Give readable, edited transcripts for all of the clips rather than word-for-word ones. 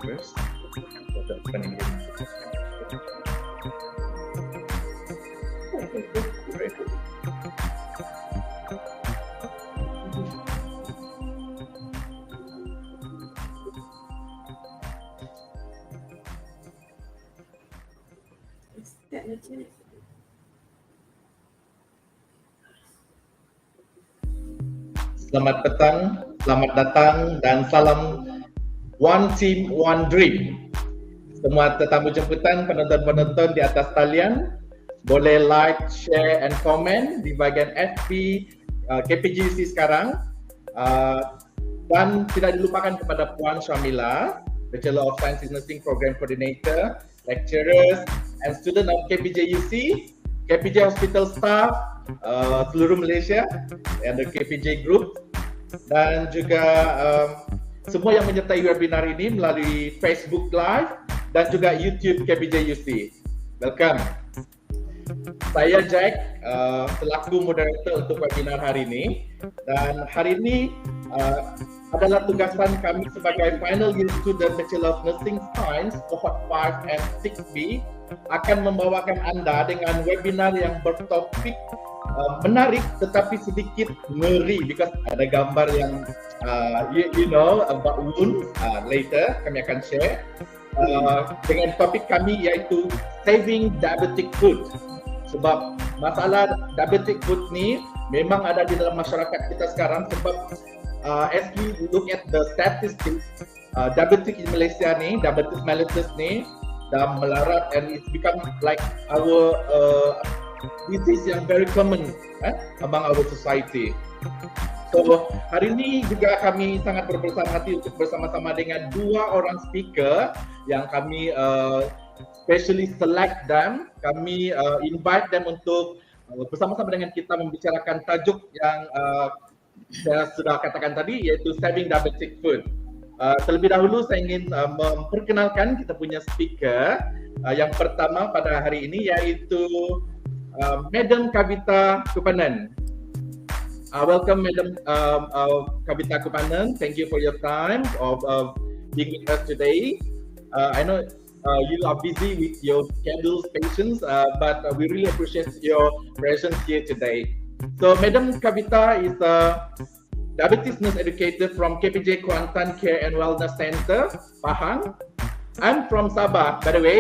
progress. Kita akan ini. Great. Selamat petang, selamat datang dan salam One Team, One Dream. Semua tetamu jemputan, penonton-penonton di atas talian, boleh like, share and comment di bahagian FB KPJUC sekarang. Dan tidak dilupakan kepada Puan Syamila, Bachelor of Science in Nursing Program Coordinator, lecturers and student of KPJUC, KPJ Hospital staff, seluruh Malaysia and the KPJ Group, dan juga semua yang menyertai webinar ini melalui Facebook Live dan juga YouTube KPJUC. Welcome. Saya Jack, selaku moderator untuk webinar hari ini, dan hari ini adalah tugasan kami sebagai final year student Bachelor of Nursing Science cohort 5 and 6B akan membawakan anda dengan webinar yang bertopik menarik tetapi sedikit ngeri, because ada gambar yang you know about wounds. Later kami akan share dengan topik kami iaitu saving diabetic food. Sebab masalah diabetic food ni memang ada di dalam masyarakat kita sekarang, sebab as we look at the statistics, diabetic in Malaysia ni, diabetes mellitus ni dah melarat and it's become like our disease yang very common among our society. So hari ini juga kami sangat berbesar hati untuk bersama-sama dengan dua orang speaker yang kami specially select them. Kami invite them untuk bersama-sama dengan kita membicarakan tajuk yang saya sudah katakan tadi, iaitu saving diabetic food. Terlebih dahulu saya ingin memperkenalkan kita punya speaker. Yang pertama pada hari ini iaitu Madam Kavitha Kuppanan. Welcome Madam Kavitha Kuppanan. Thank you for your time of being with us today. I know you are busy with your schedules, patients, but we really appreciate your presence here today. So Madam Kavitha is a diabetes nurse educator from KPJ Kuantan Care and Wellness Center, Pahang. I'm from Sabah, by the way.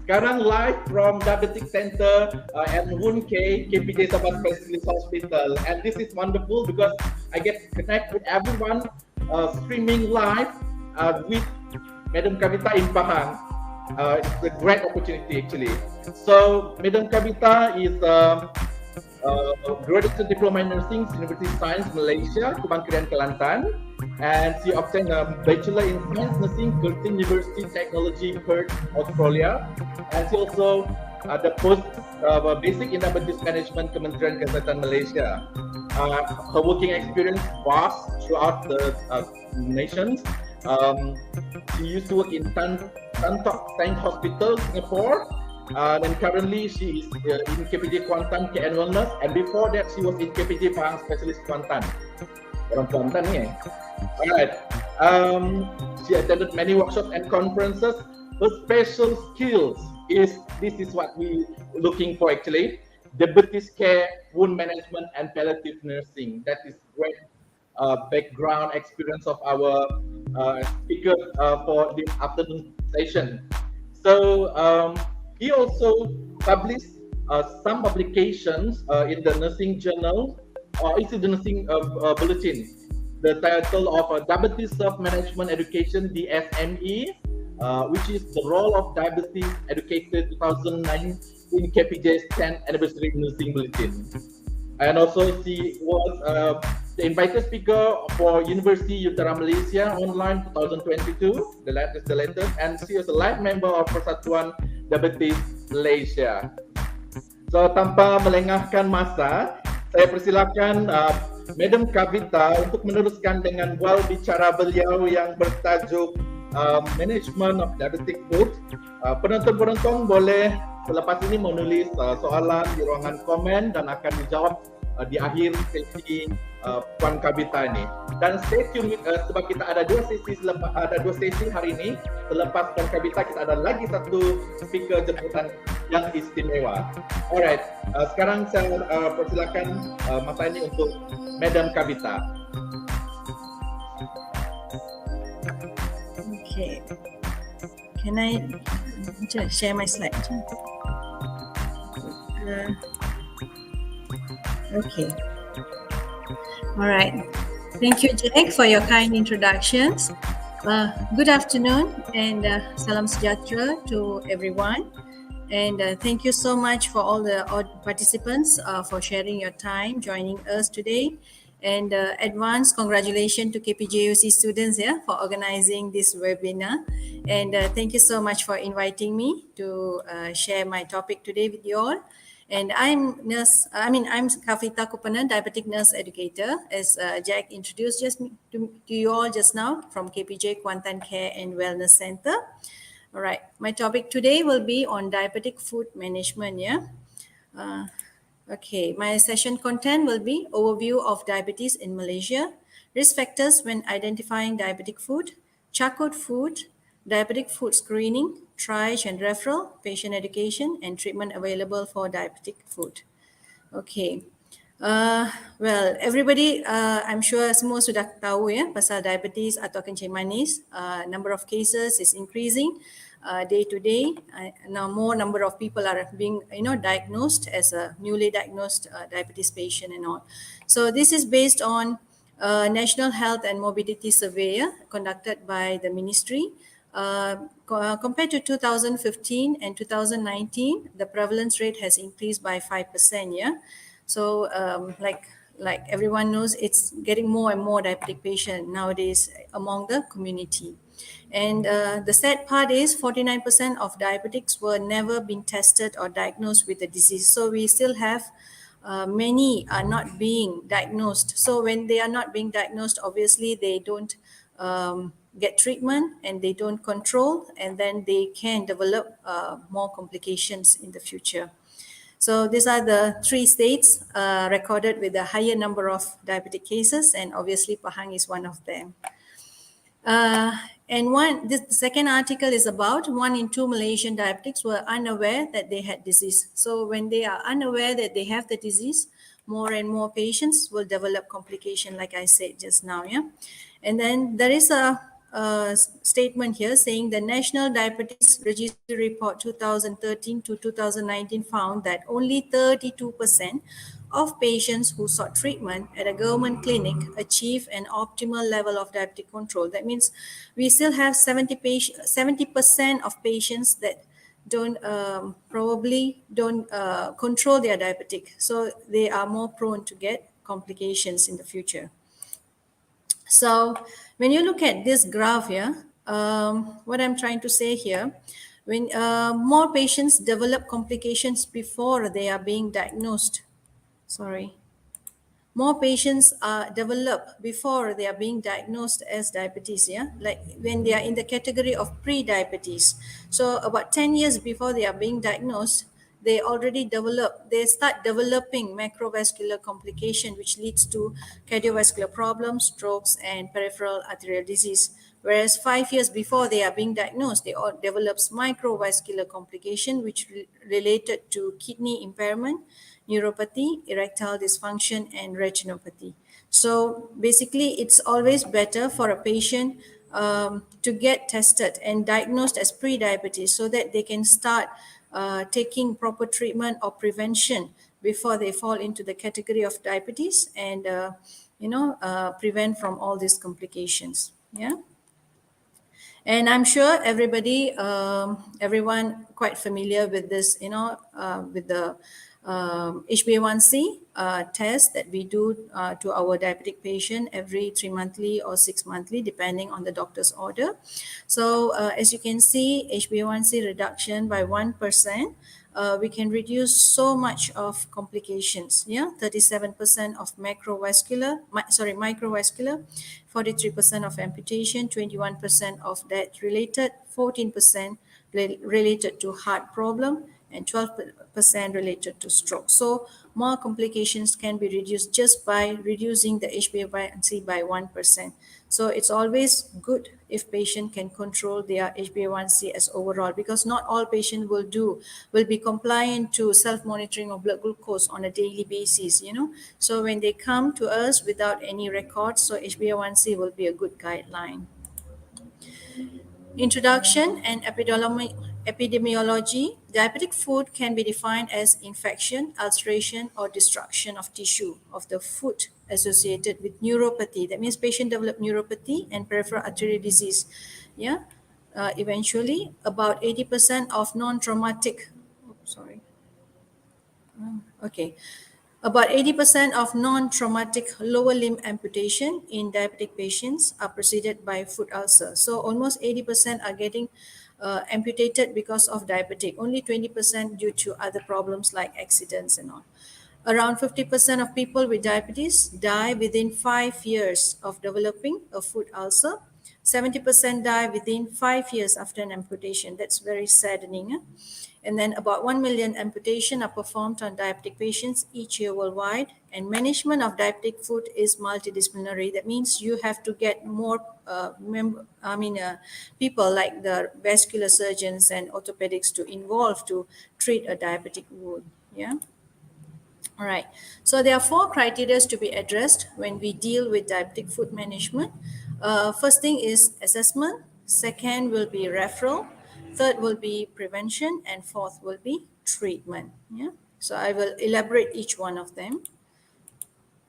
Sekarang live from Diabetic Center at Mohd KPJ Sabah Specialist Hospital, and this is wonderful because I get to connect with everyone streaming live with Madam Kavitha in Pahang. It's a great opportunity actually. So Madam Kavitha is graduate diploma in nursing, University of Science Malaysia, Kuantan, Kuantan, and she obtained a Bachelor in Science Nursing, Kuantan University Technology, Perth, Australia, and she also the post basic in diabetes management, Kementerian Kesihatan Malaysia. Her working experience vast throughout the nations. She used to work in Tan Hospital, Singapore. And currently she is in KPJ Kuantan KN Wellness, and before that she was in KPJ Pahang Specialist Kuantan. Orang Kuantan ni. Alright. She attended many workshops and conferences. Her special skills is what we looking for actually: diabetes care, wound management, and palliative nursing. That is great background experience of our speaker for this afternoon session. So. He also published some publications in the nursing journal, or is it the nursing bulletin? The title of Diabetes Self-Management Education, DSME, which is the role of diabetes educated 2009 in KPJ's 10th anniversary nursing bulletin. And also she was the invited speaker for University Utara Malaysia Online 2022, the latest, and she is a live member of Persatuan Diabetes Malaysia. So tanpa melengahkan masa, saya persilakan Madam Kavitha untuk meneruskan dengan wal bicara beliau yang bertajuk Management of Diabetic Food. Penonton-penonton boleh selepas ini menulis soalan di ruangan komen dan akan dijawab di akhir sesi Puan Kavitha ini. Dan stay tune sebab kita ada dua sesi hari ini. Selepas Puan Kavitha kita ada lagi satu speaker jemputan yang istimewa. Alright, sekarang saya persilakan masa ini untuk Madam Kavitha. Okay, can I share my slide? Okay. All right. Thank you, Jack, for your kind introductions. Good afternoon and salam sejahtera to everyone. And thank you so much for all the participants for sharing your time, joining us today. And advance congratulations to KPJUC students for organizing this webinar. And thank you so much for inviting me to share my topic today with you all. And I'm Kavitha Kuppanan, diabetic nurse educator, as Jack introduced to you all just now from KPJ Kuantan Care and Wellness Center. All right, my topic today will be on diabetic food management. Okay, my session content will be overview of diabetes in Malaysia, risk factors when identifying diabetic food, charcoal food, diabetic food screening, triage and referral, patient education, and treatment available for diabetic food. Okay. Well, everybody, I'm sure semua sudah tahu pasal diabetes atau kencing manis. Number of cases is increasing day to day. Now more number of people are being diagnosed as a newly diagnosed diabetes patient and all. So this is based on National Health and Morbidity Survey conducted by the ministry. Compared to 2015 and 2019, the prevalence rate has increased by 5%. So like everyone knows, it's getting more and more diabetic patient nowadays among the community. And the sad part is 49% of diabetics were never been tested or diagnosed with the disease. So we still have many are not being diagnosed. So when they are not being diagnosed, obviously they don't get treatment and they don't control, and then they can develop more complications in the future. So these are the 3 states recorded with a higher number of diabetic cases, and obviously Pahang is one of them. The second article is about 1 in 2 Malaysian diabetics were unaware that they had disease. So when they are unaware that they have the disease, more and more patients will develop complication, like I said just now. And then there is a statement here saying the National Diabetes Registry Report 2013 to 2019 found that only 32% of patients who sought treatment at a government clinic achieve an optimal level of diabetic control. That means we still have 70% of patients that don't probably don't control their diabetic, so they are more prone to get complications in the future. So when you look at this graph here, what I'm trying to say here, when more patients develop complications before they are being diagnosed, sorry, more patients are developed before they are being diagnosed as diabetes, yeah, like when they are in the category of pre-diabetes. So about 10 years before they are being diagnosed, they start developing macrovascular complication, which leads to cardiovascular problems, strokes, and peripheral arterial disease. Whereas 5 years before they are being diagnosed, they all develops microvascular complication, which related to kidney impairment, neuropathy, erectile dysfunction, and retinopathy. So basically, it's always better for a patient to get tested and diagnosed as pre-diabetes so that they can start taking proper treatment or prevention before they fall into the category of diabetes and prevent from all these complications. Yeah. And I'm sure everyone quite familiar with this, with the HbA1c test that we do to our diabetic patient every 3 monthly or 6 monthly, depending on the doctor's order. So as you can see, HbA1c reduction by 1%, we can reduce so much of complications. Yeah, 37% of microvascular, 43% of amputation, 21% of death related, 14% related to heart problem, and 12% related to stroke. So more complications can be reduced just by reducing the HbA1c by 1%. So it's always good if patient can control their HbA1c as overall, because not all patient will be compliant to self-monitoring of blood glucose on a daily basis, So when they come to us without any records, so HbA1c will be a good guideline. Introduction and epidemiology. Diabetic foot can be defined as infection, ulceration, or destruction of tissue of the foot associated with neuropathy. That means patient develop neuropathy and peripheral arterial disease. Yeah. Eventually, about 80% of non-traumatic. Sorry. Okay. About 80% of non-traumatic lower limb amputation in diabetic patients are preceded by foot ulcer. So almost 80% are getting amputated because of diabetic, only 20% due to other problems like accidents and all. Around 50% of people with diabetes die within 5 years of developing a foot ulcer. 70% die within 5 years after an amputation. That's very saddening. And then about 1 million amputations are performed on diabetic patients each year worldwide. And management of diabetic foot is multidisciplinary. That means you have to get more people like the vascular surgeons and orthopedics to involve to treat a diabetic wound. Yeah. All right. So there are 4 criteria to be addressed when we deal with diabetic foot management. First thing is assessment. Second will be referral. Third will be prevention, and fourth will be treatment. Yeah. So I will elaborate each one of them.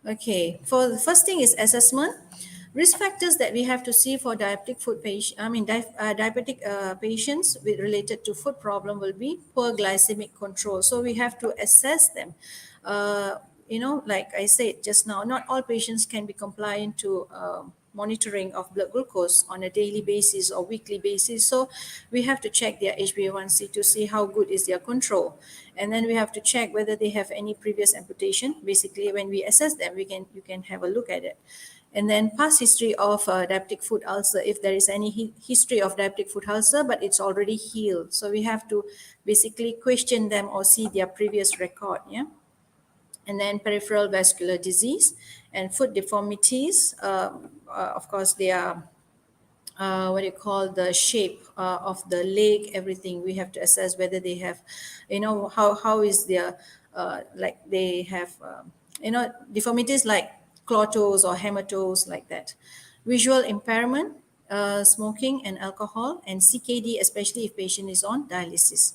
Okay. For the first thing is assessment. Risk factors that we have to see for diabetic foot diabetic patients with related to foot problem will be poor glycemic control. So we have to assess them. Like I said just now, not all patients can be compliant to monitoring of blood glucose on a daily basis or weekly basis. So we have to check their HbA1c to see how good is their control. And then we have to check whether they have any previous amputation. Basically, when we assess them, you can have a look at it. And then past history of diabetic foot ulcer, if there is any history of diabetic foot ulcer, but it's already healed. So we have to basically question them or see their previous record. Yeah. And then peripheral vascular disease and foot deformities. Of course, they are the shape of the leg, everything. We have to assess whether they have, how is their, they have, deformities like claw toes or hammer toes, like that. Visual impairment, smoking and alcohol, and CKD, especially if patient is on dialysis.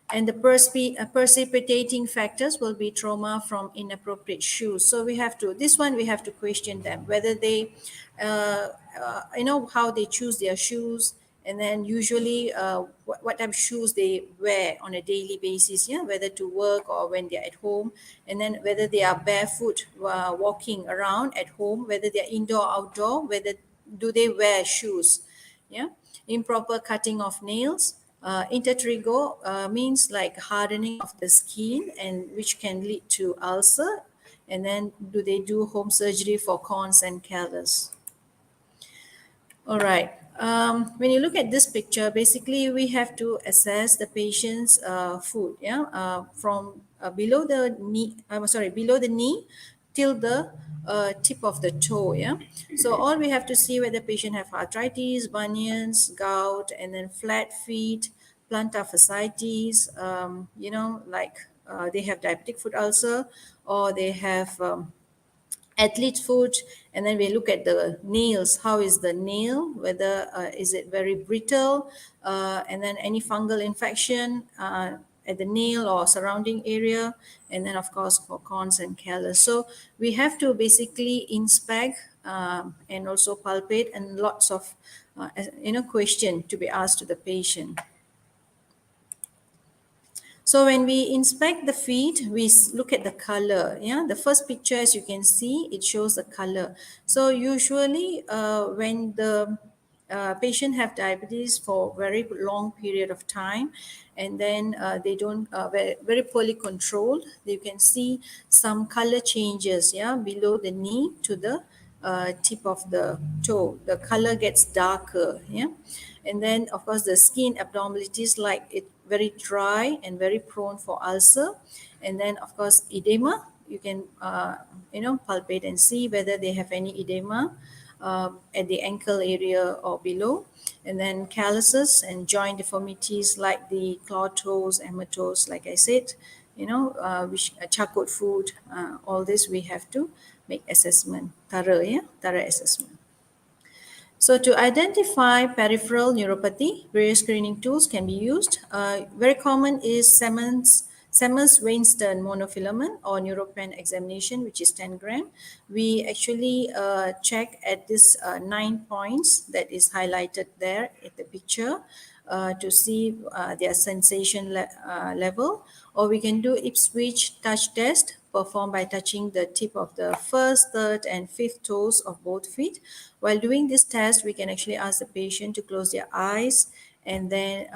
And the precipitating factors will be trauma from inappropriate shoes. So we have to, this one we have to question them, whether they, how they choose their shoes, and then usually what type of shoes they wear on a daily basis, yeah, whether to work or when they're at home, and then whether they are barefoot walking around at home, whether they're indoor, outdoor, whether do they wear shoes, yeah. Improper cutting of nails. Intertrigo means like hardening of the skin, and which can lead to ulcer. And then do they do home surgery for corns and callus? All right. When you look at this picture, basically we have to assess the patient's food, yeah, from below the knee. Below the knee till the tip of the toe, yeah. So all we have to see whether the patient have arthritis, bunions, gout, and then flat feet, plantar fasciitis. Like they have diabetic foot ulcer, or they have athlete foot. And then we look at the nails. How is the nail, whether is it very brittle, and then any fungal infection at the nail or surrounding area, and then of course for corns and callus. So we have to basically inspect and also palpate, and lots of question to be asked to the patient. So when we inspect the feet, we look at the color. Yeah, the first picture, as you can see, it shows the color. So usually when the patient have diabetes for very long period of time, and then they don't very poorly controlled, you can see some color changes, yeah, below the knee to the tip of the toe. The color gets darker, yeah. And then of course the skin abnormalities, like it very dry and very prone for ulcer. And then of course edema, you can palpate and see whether they have any edema at the ankle area or below. And then calluses and joint deformities like the claw toes, hematoes, like I said, which charcoal foot, all this we have to make assessment, thorough assessment. So to identify peripheral neuropathy, various screening tools can be used. Very common is Simmons-Weinstein monofilament or neuropen examination, which is 10 gram. We actually check at this 9 points that is highlighted there at the picture to see their sensation level. Or we can do Ipswich touch test, performed by touching the tip of the first, third, and fifth toes of both feet. While doing this test, we can actually ask the patient to close their eyes and then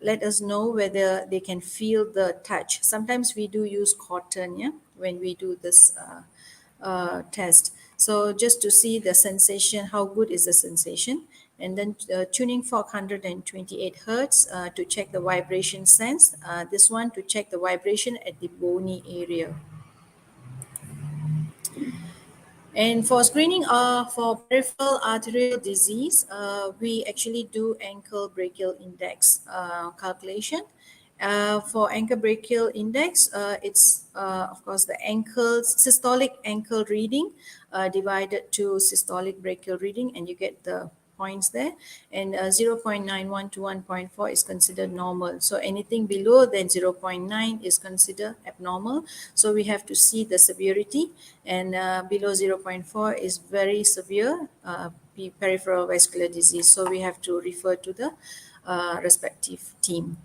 let us know whether they can feel the touch. Sometimes we do use cotton, yeah, when we do this test. So just to see the sensation, how good is the sensation. And then tuning fork 128 hertz to check the vibration sense. This one to check the vibration at the bony area. And for screening for peripheral arterial disease, we actually do ankle brachial index calculation. For ankle brachial index, it's of course the systolic ankle reading divided to systolic brachial reading, and you get the points there. And 0.91 to 1.4 is considered normal. So anything below than 0.9 is considered abnormal. So we have to see the severity, and below 0.4 is very severe peripheral vascular disease. So we have to refer to the respective team.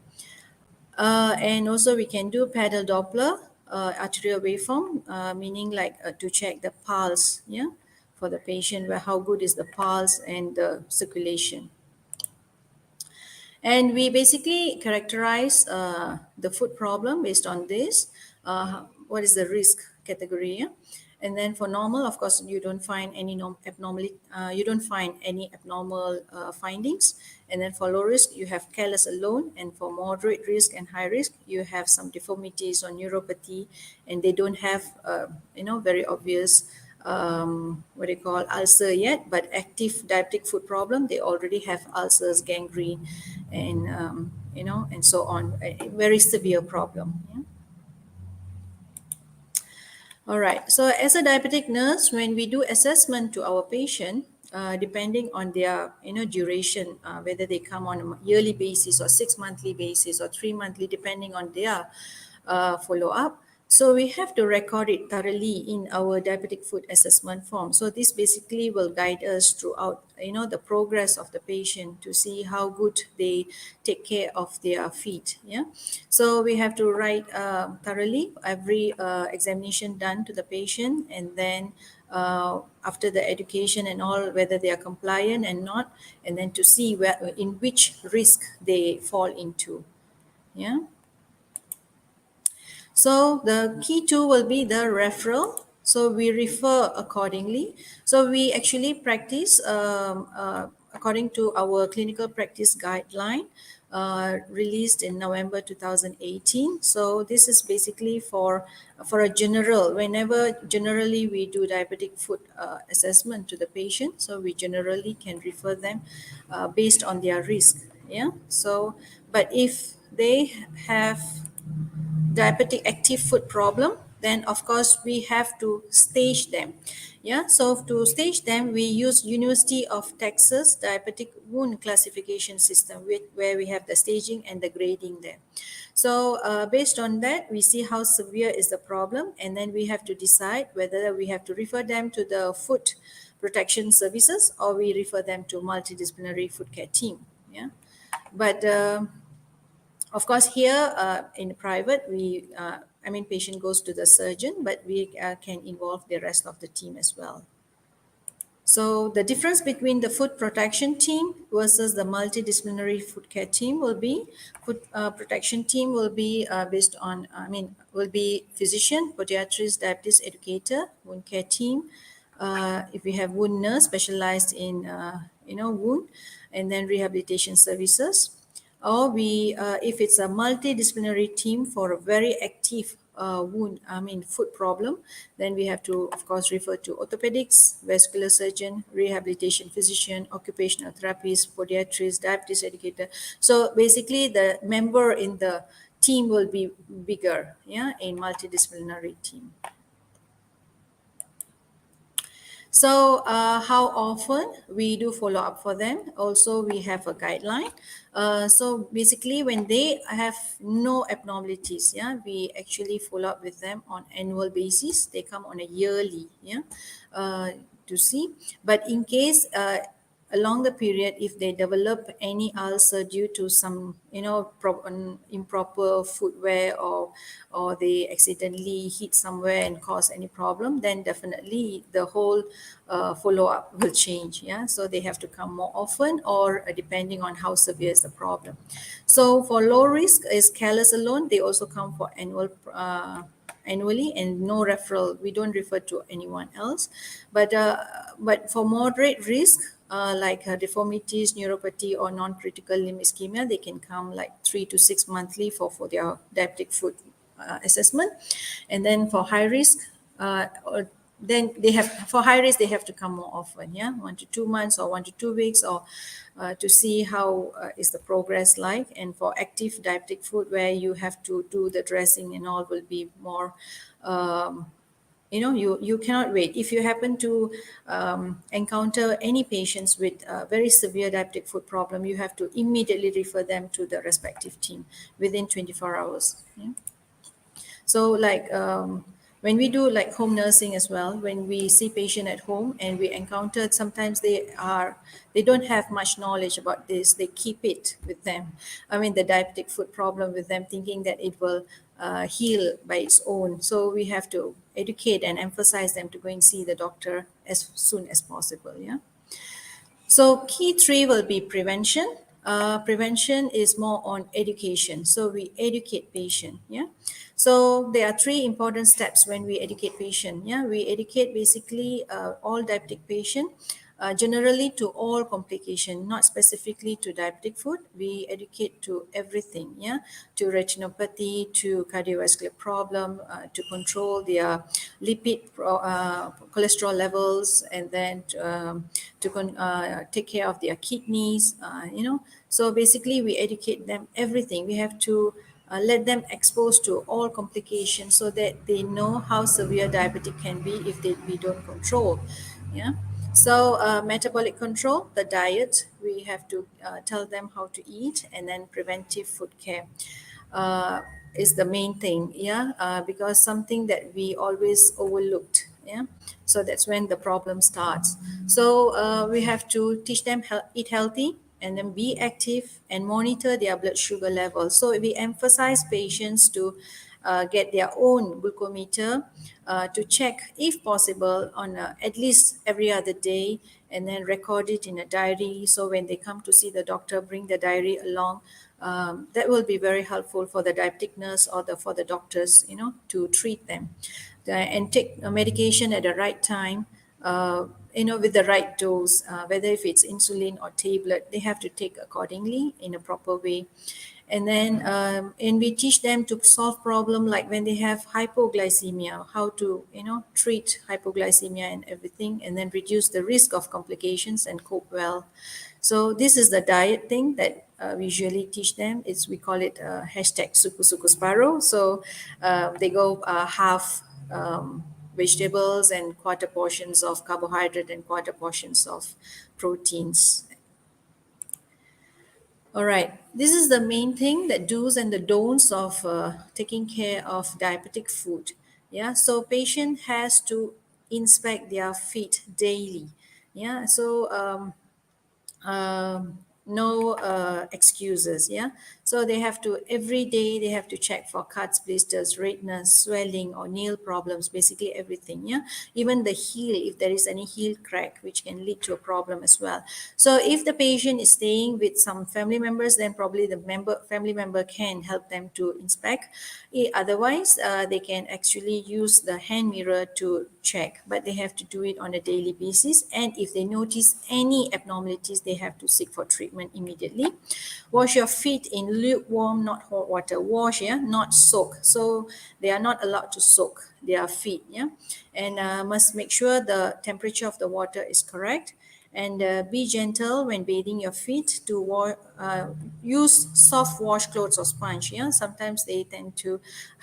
And also we can do pedal Doppler arterial waveform, meaning like to check the pulse, yeah, for the patient, where how good is the pulse and the circulation. And we basically characterize the foot problem based on this. What is the risk category? Yeah? And then for normal, of course, you don't find any abnormal findings. And then for low risk, you have callus alone. And for moderate risk and high risk, you have some deformities or neuropathy, and they don't have very obvious ulcer yet, but active diabetic foot problem, they already have ulcers, gangrene, and and so on. A very severe problem. Yeah? All right. So as a diabetic nurse, when we do assessment to our patient, depending on their duration, whether they come on a yearly basis or 6 monthly basis or 3 monthly, depending on their follow up. So we have to record it thoroughly in our diabetic food assessment form. So this basically will guide us throughout, the progress of the patient to see how good they take care of their feet. Yeah. So we have to write thoroughly every examination done to the patient, and then after the education and all, whether they are compliant and not, and then to see where in which risk they fall into. Yeah. So the key two will be the referral. So we refer accordingly. So we actually practice according to our clinical practice guideline released in November 2018. So this is basically for a general, whenever generally we do diabetic foot assessment to the patient. So we generally can refer them based on their risk. Yeah. So, but if they have diabetic active foot problem, then of course we have to stage them. Yeah, so to stage them, we use University of Texas diabetic wound classification system, where we have the staging and the grading there. So based on that, we see how severe is the problem, and then we have to decide whether we have to refer them to the foot protection services or we refer them to multidisciplinary foot care team. Yeah, but of course, here in private, patient goes to the surgeon, but we can involve the rest of the team as well. So the difference between the foot protection team versus the multidisciplinary foot care team will be, foot protection team will be based on, will be physician, podiatrist, diabetes educator, wound care team. If we have wound nurse specialized in, wound, and then rehabilitation services. Or if it's a multidisciplinary team for a very active foot problem, then we have to, of course, refer to orthopedics, vascular surgeon, rehabilitation physician, occupational therapist, podiatrist, diabetes educator. So basically, the member in the team will be bigger, yeah, in multidisciplinary team. So how often we do follow up for them? Also, we have a guideline. So basically, when they have no abnormalities, yeah, we actually follow up with them on annual basis. They come on a yearly, yeah, to see. But in case along the period, if they develop any ulcer due to some, improper footwear, or they accidentally hit somewhere and cause any problem, then definitely the whole follow-up will change. Yeah, so they have to come more often, or depending on how severe is the problem. So for low risk is careless alone, they also come for annually, and no referral. We don't refer to anyone else. But for moderate risk, like deformities, neuropathy, or non-critical limb ischemia, they can come like 3 to 6 monthly for their diabetic foot assessment. And then for high risk, then they have, for high risk, they have to come more often, yeah, 1 to 2 months or 1 to 2 weeks, or to see how is the progress like. And for active diabetic foot, where you have to do the dressing and all, will be more you cannot wait. If you happen to encounter any patients with very severe diabetic foot problem, you have to immediately refer them to the respective team within 24 hours. Yeah? So like when we do like home nursing as well, when we see patient at home and we encounter, sometimes they don't have much knowledge about this. They keep it with them. The diabetic foot problem with them, thinking that it will heal by its own. So we have to educate and emphasize them to go and see the doctor as soon as possible. Yeah. So key 3 will be prevention. Prevention is more on education. So we educate patient. Yeah. So there are 3 important steps when we educate patient. Yeah. We educate basically all diabetic patient, generally to all complication, not specifically to diabetic foot. We educate to everything. Yeah. To retinopathy, to cardiovascular problem, to control their lipid, cholesterol levels, and then to take care of their kidneys, So basically we educate them everything. We have to let them exposed to all complications so that they know how severe diabetic can be if we don't control. Yeah. So metabolic control, the diet, we have to tell them how to eat, and then preventive food care uh, is the main thing, yeah, because something that we always overlooked, yeah. So that's when the problem starts. So we have to teach them eat healthy, and then be active and monitor their blood sugar level. So we emphasize patients to get their own glucometer to check, if possible, on at least every other day, and then record it in a diary. So when they come to see the doctor, bring the diary along. That will be very helpful for the diabetic nurse or for the doctors, to treat them and take a medication at the right time. With the right dose, whether if it's insulin or tablet, they have to take accordingly in a proper way. And we teach them to solve problem like when they have hypoglycemia, how to treat hypoglycemia and everything, and then reduce the risk of complications and cope well. So this is the diet thing that we usually teach them. We call it hashtag suku suku sparrow. So they go half vegetables and quarter portions of carbohydrate and quarter portions of proteins. All right, this is the main thing, that do's and the don'ts of taking care of diabetic food. Yeah, so patient has to inspect their feet daily. Yeah, so no excuses, yeah. So they have to, every day they have to check for cuts, blisters, redness, swelling, or nail problems, basically everything, yeah. Even the heel, if there is any heel crack, which can lead to a problem as well. So if the patient is staying with some family members, then probably the family member can help them to inspect. Otherwise they can actually use the hand mirror to check, but they have to do it on a daily basis. And if they notice any abnormalities, they have to seek for treatment immediately. Wash your feet in lukewarm, not hot water. Wash, yeah, not soak. So they are not allowed to soak their feet, yeah. And must make sure the temperature of the water is correct. And be gentle when bathing your feet. Use soft washcloths or sponge. Yeah, sometimes they tend to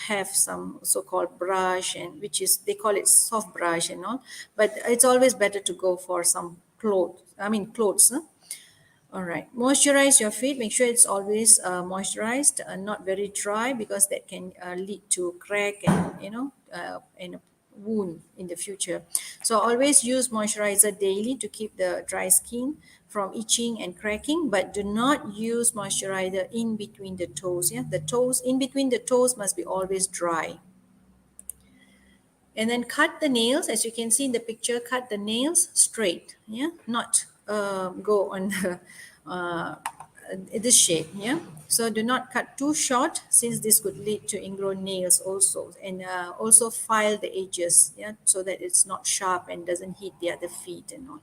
have some so-called brush, and which is, they call it soft brush and all. But it's always better to go for some clothes. Huh? All right. Moisturize your feet. Make sure it's always moisturized, not very dry, because that can lead to crack and and a wound in the future. So always use moisturizer daily to keep the dry skin from itching and cracking, but do not use moisturizer in between the toes. Yeah, the toes, in between the toes, must be always dry. And then cut the nails, as you can see in the picture. Cut the nails straight, yeah, not go on uh, this shape, yeah. So do not cut too short, since this could lead to ingrown nails also. And also file the edges, yeah, so that it's not sharp and doesn't hit the other feet and all.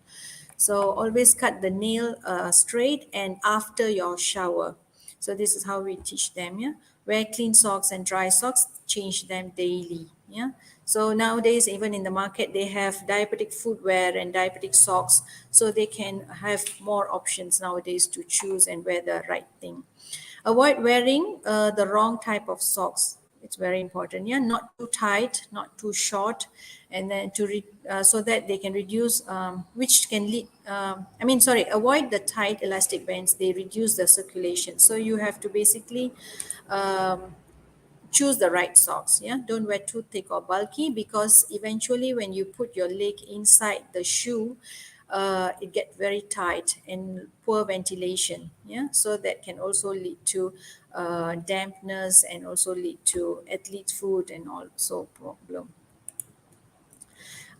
So always cut the nail straight and after your shower. So this is how we teach them, yeah. Wear clean socks and dry socks, change them daily, yeah. So nowadays, even in the market, they have diabetic footwear and diabetic socks, so they can have more options nowadays to choose and wear the right thing. Avoid wearing the wrong type of socks. It's very important, yeah. Not too tight, not too short, and then so that they can reduce, which can lead. Avoid the tight elastic bands. They reduce the circulation. So you have to basically choose the right socks, yeah. Don't wear too thick or bulky, because eventually when you put your leg inside the shoe, it get very tight and poor ventilation, yeah. So that can also lead to dampness, and also lead to athlete foot and also problem.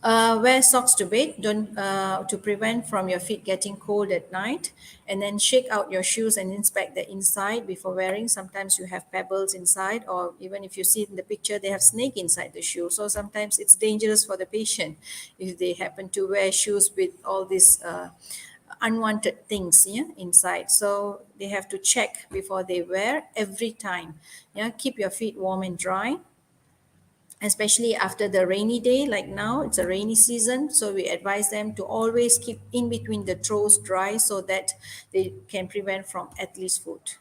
Wear socks to bed, don't to prevent from your feet getting cold at night. And then shake out your shoes and inspect the inside before wearing. Sometimes you have pebbles inside, or even if you see in the picture, they have snake inside the shoe. So sometimes it's dangerous for the patient if they happen to wear shoes with all these unwanted things, yeah, inside. So they have to check before they wear every time. Yeah, keep your feet warm and dry, especially after the rainy day. Like now, it's a rainy season, so we advise them to always keep in between the toes dry, so that they can prevent from athlete's foot.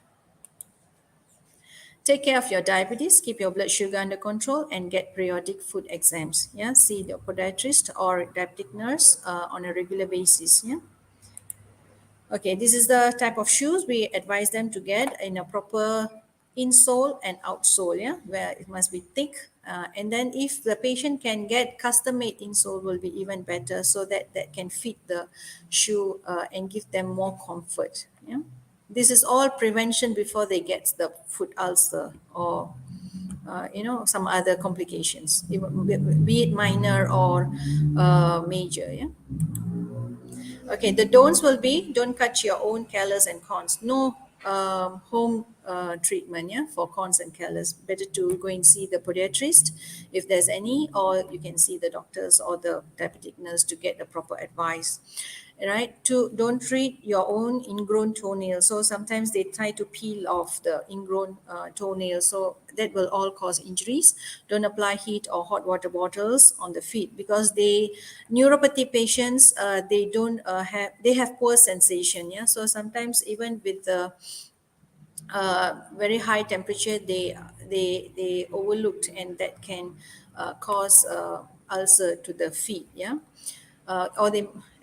Take care of your diabetes, keep your blood sugar under control, and get periodic food exams. Yeah, see the podiatrist or diabetic nurse on a regular basis. Yeah. Okay, this is the type of shoes we advise them to get in a proper insole and outsole, yeah, where it must be thick. And then if the patient can get custom-made insole will be even better, so that that can fit the shoe and give them more comfort. Yeah. This is all prevention before they get the foot ulcer or some other complications, be it minor or major. Yeah. Okay, the don'ts will be don't cut your own callus and corns. No home treatment, yeah, for corns and callus. Better to go and see the podiatrist if there's any, or you can see the doctors or the diabetic nurse to get the proper advice. Right? Don't treat your own ingrown toenails. So sometimes they try to peel off the ingrown toenails. So that will all cause injuries. Don't apply heat or hot water bottles on the feet, because neuropathy patients, they have poor sensation. Yeah. So sometimes even with the very high temperature, they overlooked, and that can cause ulcer to the feet. Yeah.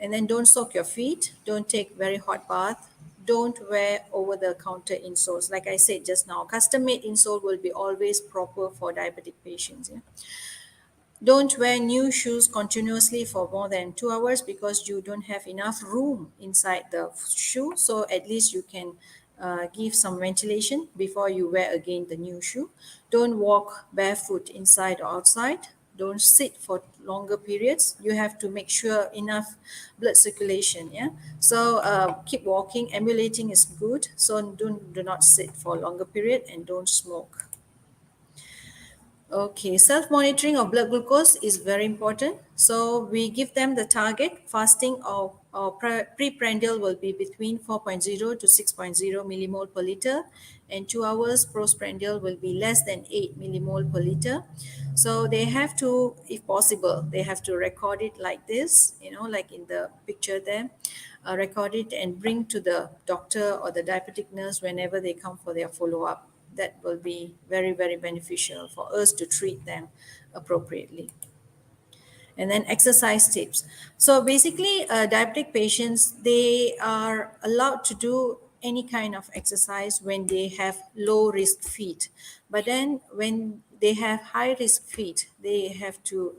And then don't soak your feet, don't take very hot bath, don't wear over the counter insoles. Like I said just now, custom made insole will be always proper for diabetic patients. Yeah. Don't wear new shoes continuously for more than 2 hours, because you don't have enough room inside the shoe. So at least you can give some ventilation before you wear again the new shoe. Don't walk barefoot inside or outside. Don't sit for longer periods. You have to make sure enough blood circulation. Yeah. So keep walking. Ambulating is good. So do not sit for a longer period, and don't smoke. Okay, self-monitoring of blood glucose is very important. So we give them the target. Fasting or preprandial will be between 4.0 to 6.0 millimole per liter, and 2 hours postprandial will be less than 8 millimole per liter. So they have to, if possible, they have to record it like this, like in the picture there. Record it and bring to the doctor or the diabetic nurse whenever they come for their follow-up. That will be very, very beneficial for us to treat them appropriately. And then exercise tips. So basically, diabetic patients, they are allowed to do any kind of exercise when they have low risk feet. But then when they have high risk feet, they have to,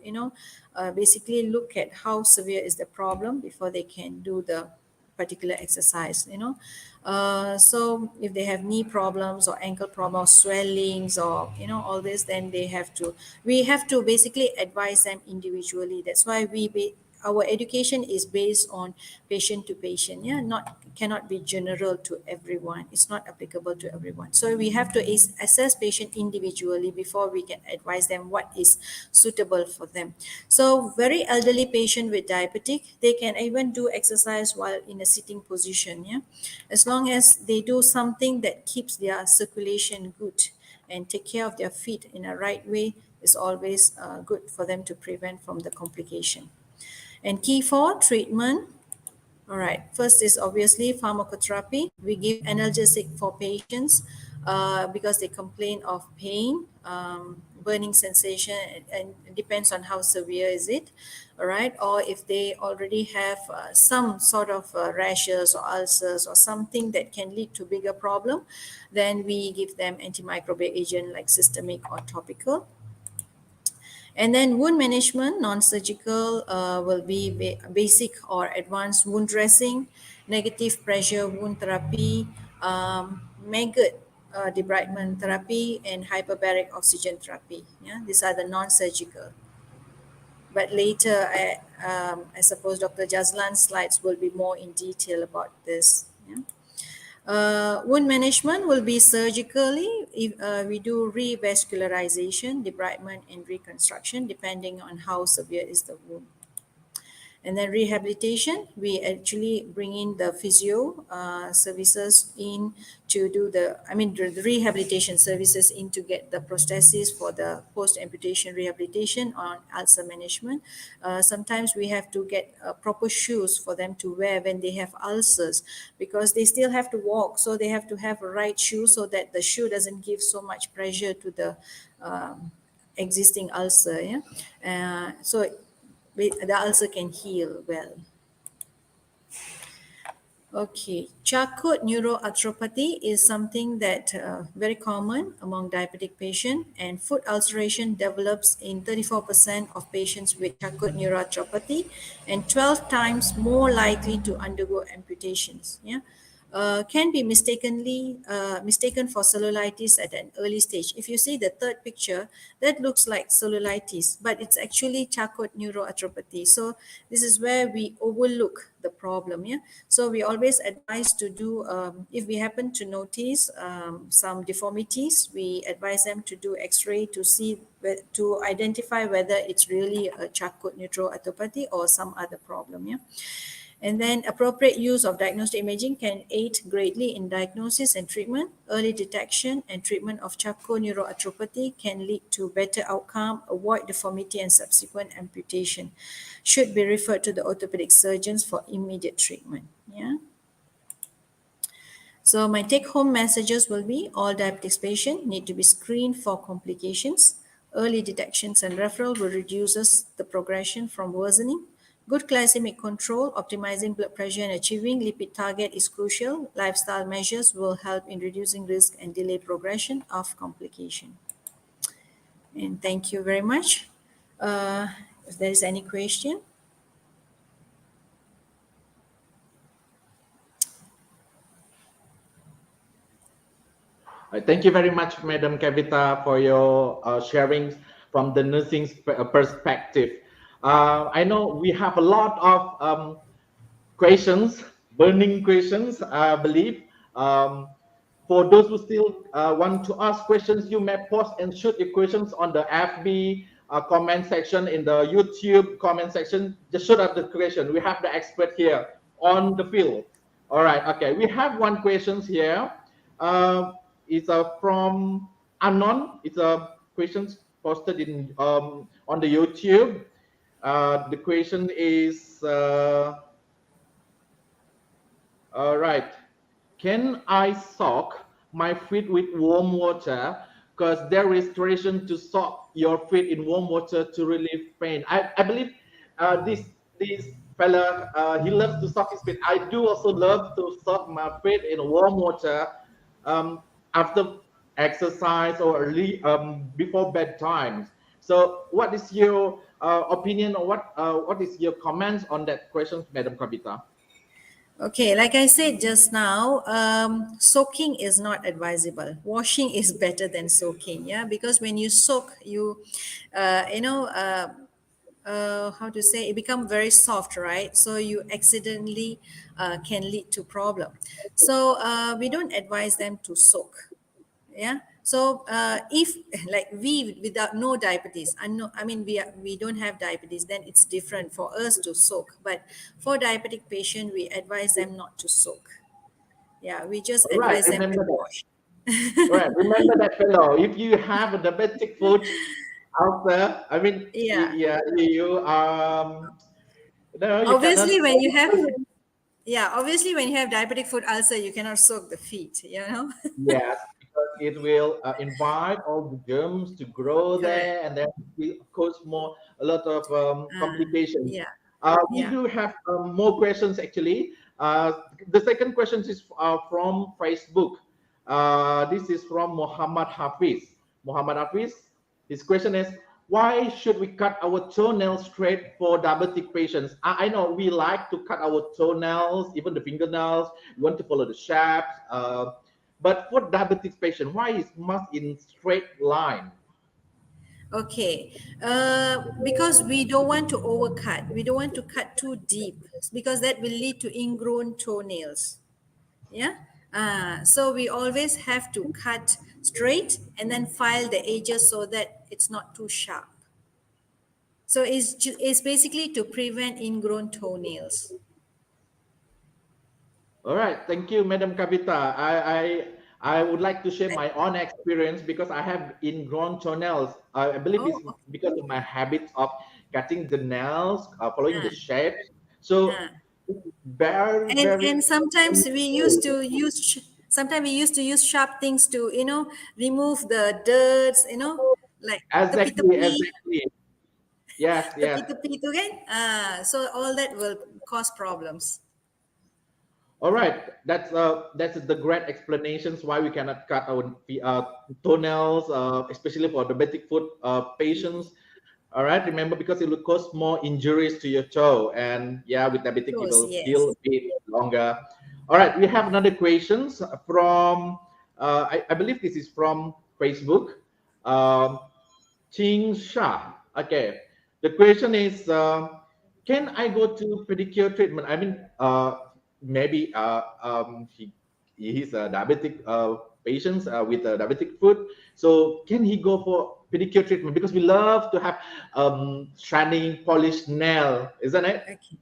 basically look at how severe is the problem before they can do the particular exercise. So if they have knee problems or ankle problems, swellings, or all this, then we have to basically advise them individually. That's why our education is based on patient to patient. Yeah, cannot be general to everyone. It's not applicable to everyone. So we have to assess patient individually before we can advise them what is suitable for them. So very elderly patient with diabetic, they can even do exercise while in a sitting position. Yeah, as long as they do something that keeps their circulation good and take care of their feet in a right way, is always good for them to prevent from the complication. And key for treatment. All right. First is obviously pharmacotherapy. We give analgesic for patients because they complain of pain, burning sensation, and it depends on how severe is it. All right. Or if they already have some sort of rashes or ulcers or something that can lead to bigger problem, then we give them antimicrobial agent like systemic or topical. And then wound management, non-surgical will be basic or advanced wound dressing, negative pressure wound therapy, maggot debridement therapy, and hyperbaric oxygen therapy. Yeah, these are the non-surgical. But later, I suppose Dr. Jazlan's slides will be more in detail about this. Yeah. Wound management will be surgically. If we do revascularization, debridement, and reconstruction, depending on how severe is the wound. And then rehabilitation, we actually bring in the physio services in to do the rehabilitation services in to get the prosthesis for the post-amputation rehabilitation on ulcer management. Sometimes we have to get proper shoes for them to wear when they have ulcers, because they still have to walk, so they have to have a right shoe so that the shoe doesn't give so much pressure to the existing ulcer. Yeah, so the ulcer can heal well. Okay, Charcot neuroarthropathy is something that very common among diabetic patients, and foot ulceration develops in 34% of patients with Charcot neuroarthropathy, and 12 times more likely to undergo amputations. Yeah, can be mistaken for cellulitis at an early stage. If you see the third picture, that looks like cellulitis, but it's actually Charcot neuroarthropathy. So this is where we overlook the problem. Yeah, so we always advise to do, if we happen to notice some deformities, we advise them to do x-ray to see, to identify whether it's really a Charcot neuroarthropathy or some other problem. Yeah. And then appropriate use of diagnostic imaging can aid greatly in diagnosis and treatment. Early detection and treatment of Charcot neuroarthropathy can lead to better outcome, avoid deformity and subsequent amputation. Should be referred to the orthopedic surgeons for immediate treatment. Yeah. So my take-home messages will be: all diabetes patients need to be screened for complications. Early detections and referral will reduces the progression from worsening. Good glycemic control, optimizing blood pressure and achieving lipid target is crucial. Lifestyle measures will help in reducing risk and delay progression of complication. And thank you very much. If there is any question. Thank you very much, Madam Kavitha, for your sharing from the nursing perspective. I know we have a lot of questions, burning questions, I believe. For those who still want to ask questions, you may post and shoot your questions on the FB comment section, in the YouTube comment section. Just shoot up the question. We have the expert here on the field. All right, okay. We have one question here. It's from Adnan. It's a question posted in on the YouTube. The question is, all right, can I soak my feet with warm water? Because there is tradition to soak your feet in warm water to relieve pain. I believe this fella, he loves to soak his feet. I do also love to soak my feet in warm water after exercise or early before bedtime. So what is your opinion, or what is your comments on that question, Madam Kavitha? Okay, like I said just now, soaking is not advisable. Washing is better than soaking, yeah, because when you soak, how to say, it become very soft, right? So you accidentally can lead to problem. So we don't advise them to soak. Yeah, so if like we without no diabetes, we don't have diabetes, then it's different for us to soak. But for diabetic patient, we advise them not to soak. Yeah, we just All right, advise them to remember that. wash. All right, remember that, fellow. If you have a diabetic foot ulcer, I mean, Yeah, yeah, you no, you cannot. obviously when you have yeah, obviously when you have diabetic foot ulcer, you cannot soak the feet, you know. Yes, because it will invite all the germs to grow Correct. there, and then will cause a lot of complications. Yeah, We yeah. do have more questions actually. The second question is from Facebook. This is from Muhammad Hafiz. Muhammad Hafiz, his question is, why should we cut our toenails straight for diabetic patients? I know we like to cut our toenails, even the fingernails. We want to follow the shapes. But for diabetic patient, why is must in straight line? Okay, because we don't want to overcut. We don't want to cut too deep because that will lead to ingrown toenails. Yeah. So we always have to cut straight and then file the edges so that it's not too sharp. So it's basically to prevent ingrown toenails. All right, thank you, Madam Kavitha. I would like to share my own experience because I have ingrown toenails. I believe it's Oh, because of my habit of cutting the nails, following the ah, shapes. So ah. very, very And sometimes we used painful. to use sharp things to remove the dirts, like Exactly, tepi-tepi, exactly. Yes, yes. tepi-tepi tu kan. So all that will cause problems. All right, that's the great explanations why we cannot cut our toenails, especially for diabetic foot patients. All right, remember because it will cause more injuries to your toe, and yeah, with diabetic it Toes, will heal yes. a bit longer. All right, we have another questions from I believe this is from Facebook. Um, Ching Sha. Okay. The question is, can I go to pedicure treatment? I mean, maybe he's a diabetic patient with a diabetic foot. So can he go for pedicure treatment? Because we love to have shining, polished nail, isn't it? Okay.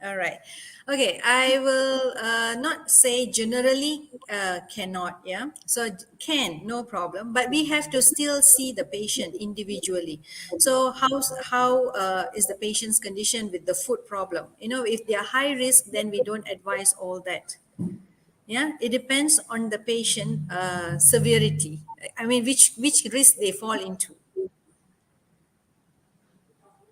All right. Okay. I will not say generally cannot. Yeah. So can, no problem. But we have to still see the patient individually. So how is the patient's condition with the foot problem? If they are high risk, then we don't advise all that. Yeah. It depends on the patient severity. I mean, which risk they fall into.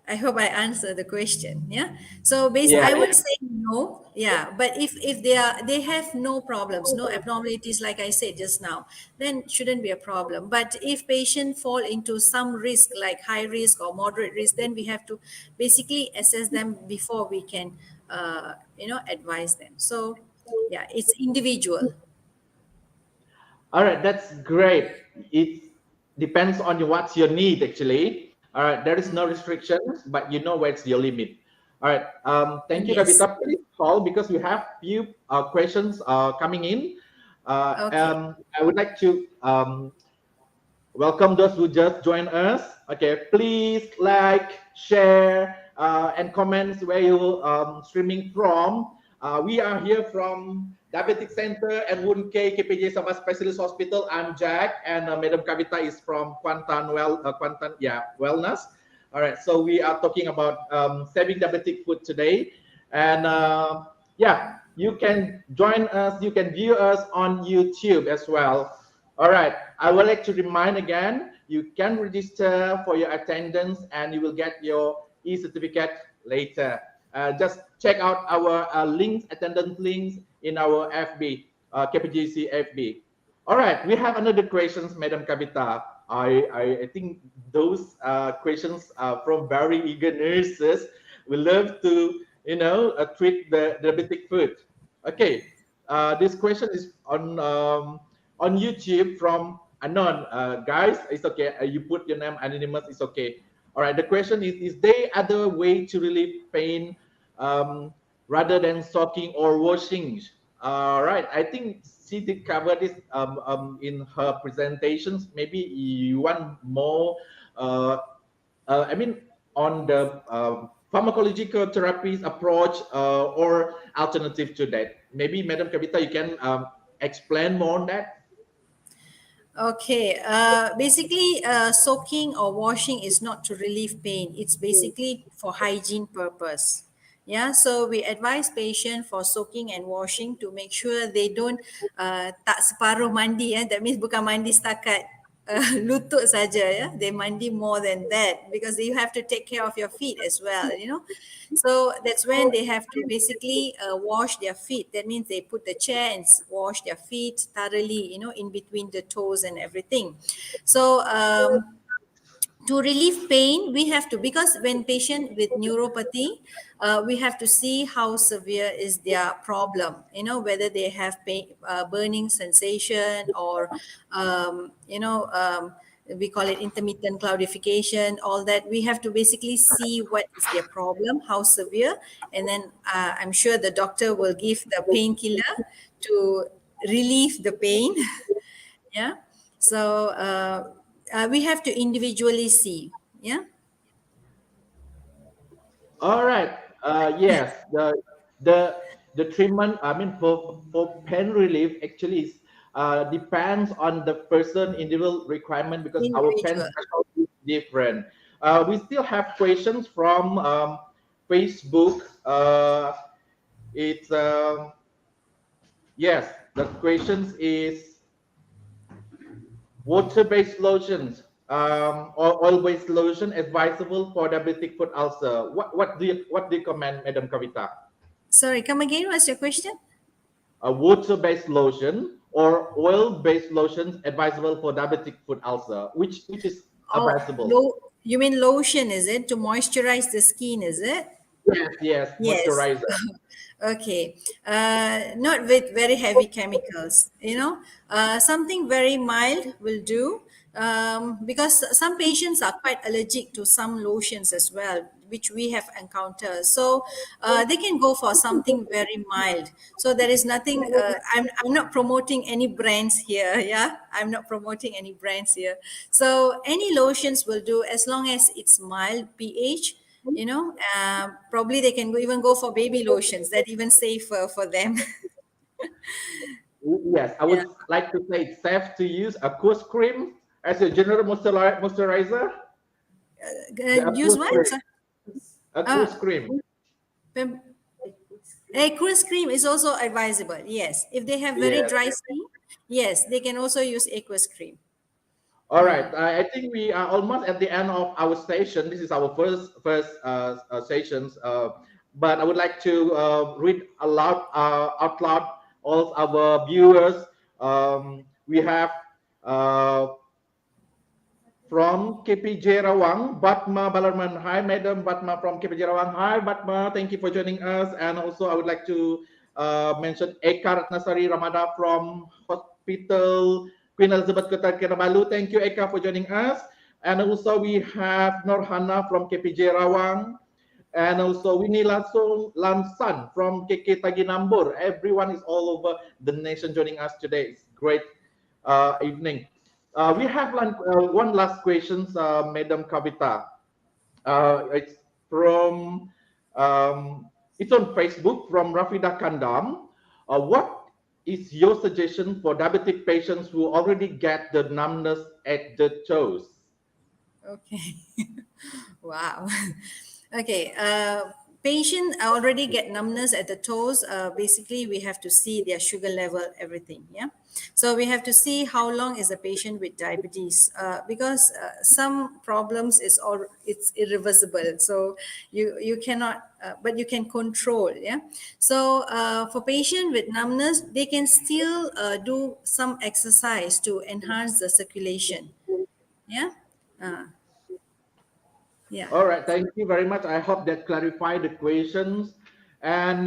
I hope I answered the question. Yeah. So Yeah, I yeah. would say no. Yeah. But if they have no problems, no abnormalities, like I said just now, then shouldn't be a problem. But if patient fall into some risk, like high risk or moderate risk, then we have to basically assess them before we can, advise them. So yeah, it's individual. All right, that's great. It depends on what's your need actually. All right, there is no restrictions, but you know where's your limit. All right, thank you, Yes. Kavitha. Please call because we have few questions coming in. Okay. I would like to welcome those who just joined us. Okay, please like, share, and comments where you streaming from. We are here from Diabetic Center and Wound KPJ Sabah Specialist Hospital. I'm Jack, and Madam Kavitha is from Kuantan Wellness. All right, so we are talking about saving diabetic foot today, and yeah, you can join us. You can view us on YouTube as well. All right. I would like to remind again, you can register for your attendance and you will get your e-certificate later. Just check out our links, attendance links in our FB, KPJC FB. All right, we have another questions, Madam Kavitha. I think those questions are from very eager nurses. We love to, treat the diabetic foot. Okay, this question is on YouTube from Adnan. Guys, it's okay. You put your name anonymous, it's okay. All right, the question is there other way to relieve pain rather than soaking or washing? All right, I think she did cover this in her presentations. Maybe you want more, uh, I mean, on the pharmacological therapies approach or alternative to that. Maybe Madam Kavitha, you can explain more on that. Okay, basically, soaking or washing is not to relieve pain. It's basically for hygiene purpose. Yeah, so we advise patient for soaking and washing to make sure they don't tak separuh mandi. That means bukan mandi setakat lutut saja. Ya, they mandi more than that because you have to take care of your feet as well. So that's when they have to basically wash their feet. That means they put the chair and wash their feet thoroughly, in between the toes and everything. So to relieve pain, we have to, because when patient with neuropathy, we have to see how severe is their problem, whether they have pain, burning sensation, or we call it intermittent cloudification, all that. We have to basically see what is their problem, how severe, and then I'm sure the doctor will give the painkiller to relieve the pain. Yeah. So we have to individually see. Yeah. All right. Yes. The the treatment. I mean, for pain relief actually is depends on the person individual requirement because our pain Individual. threshold is different. We still have questions from Facebook. It's yes. The questions is water-based lotions or oil-based lotion advisable for diabetic foot ulcer. What do you recommend, Madam Kavitha? Sorry, come again. What's your question? A water-based lotion or oil-based lotions advisable for diabetic foot ulcer? Which is Oh, advisable? you mean lotion, is it? To moisturize the skin, is it? Yes, yes, Yes. moisturizer. Okay. Not with very heavy chemicals, something very mild will do. Because some patients are quite allergic to some lotions as well, which we have encountered. So they can go for something very mild. So there is nothing, I'm not promoting any brands here. Yeah. I'm not promoting any brands here. So any lotions will do as long as it's mild pH. Probably they can even go for baby lotions, that even safer for them. Yes, I Yeah. would like to say it's safe to use aqueous cream as a general moisturizer. The Use aqueous what? cream. Ah, Aqueous cream. pem- aqueous cream is also advisable. Yes, if they have very Yes. dry skin, yes, they can also use aqueous cream. All right. I think we are almost at the end of our session. This is our first sessions. But I would like to read aloud out loud all our viewers. We have uh, from KPJ Rawang, Batma Balarman. Hi, Madam Batma from KPJ Rawang. Hi, Batma. Thank you for joining us. And also, I would like to mention Eka Ratnasari Ramada from Hospital Queen Elizabeth Kota Kinabalu. Thank you, Eka, for joining us. And also, we have Norhana from KPJ Rawang. And also, Winnie Lamsan from KK Taginambur. Everyone is all over the nation joining us today. It's great evening. We have one last question, Madam Kavitha. It's from it's on Facebook from Rafida Kandam. What is your suggestion for diabetic patients who already get the numbness at the toes? Okay. Wow. Okay. Patient already get numbness at the toes. Basically, we have to see their sugar level, everything. Yeah. So we have to see how long is the patient with diabetes, because some problems is all it's irreversible. So you cannot, but you can control. Yeah. So for patient with numbness, they can still do some exercise to enhance the circulation. Yeah. Uh, yeah. All right, thank you very much. I hope that clarified the questions. And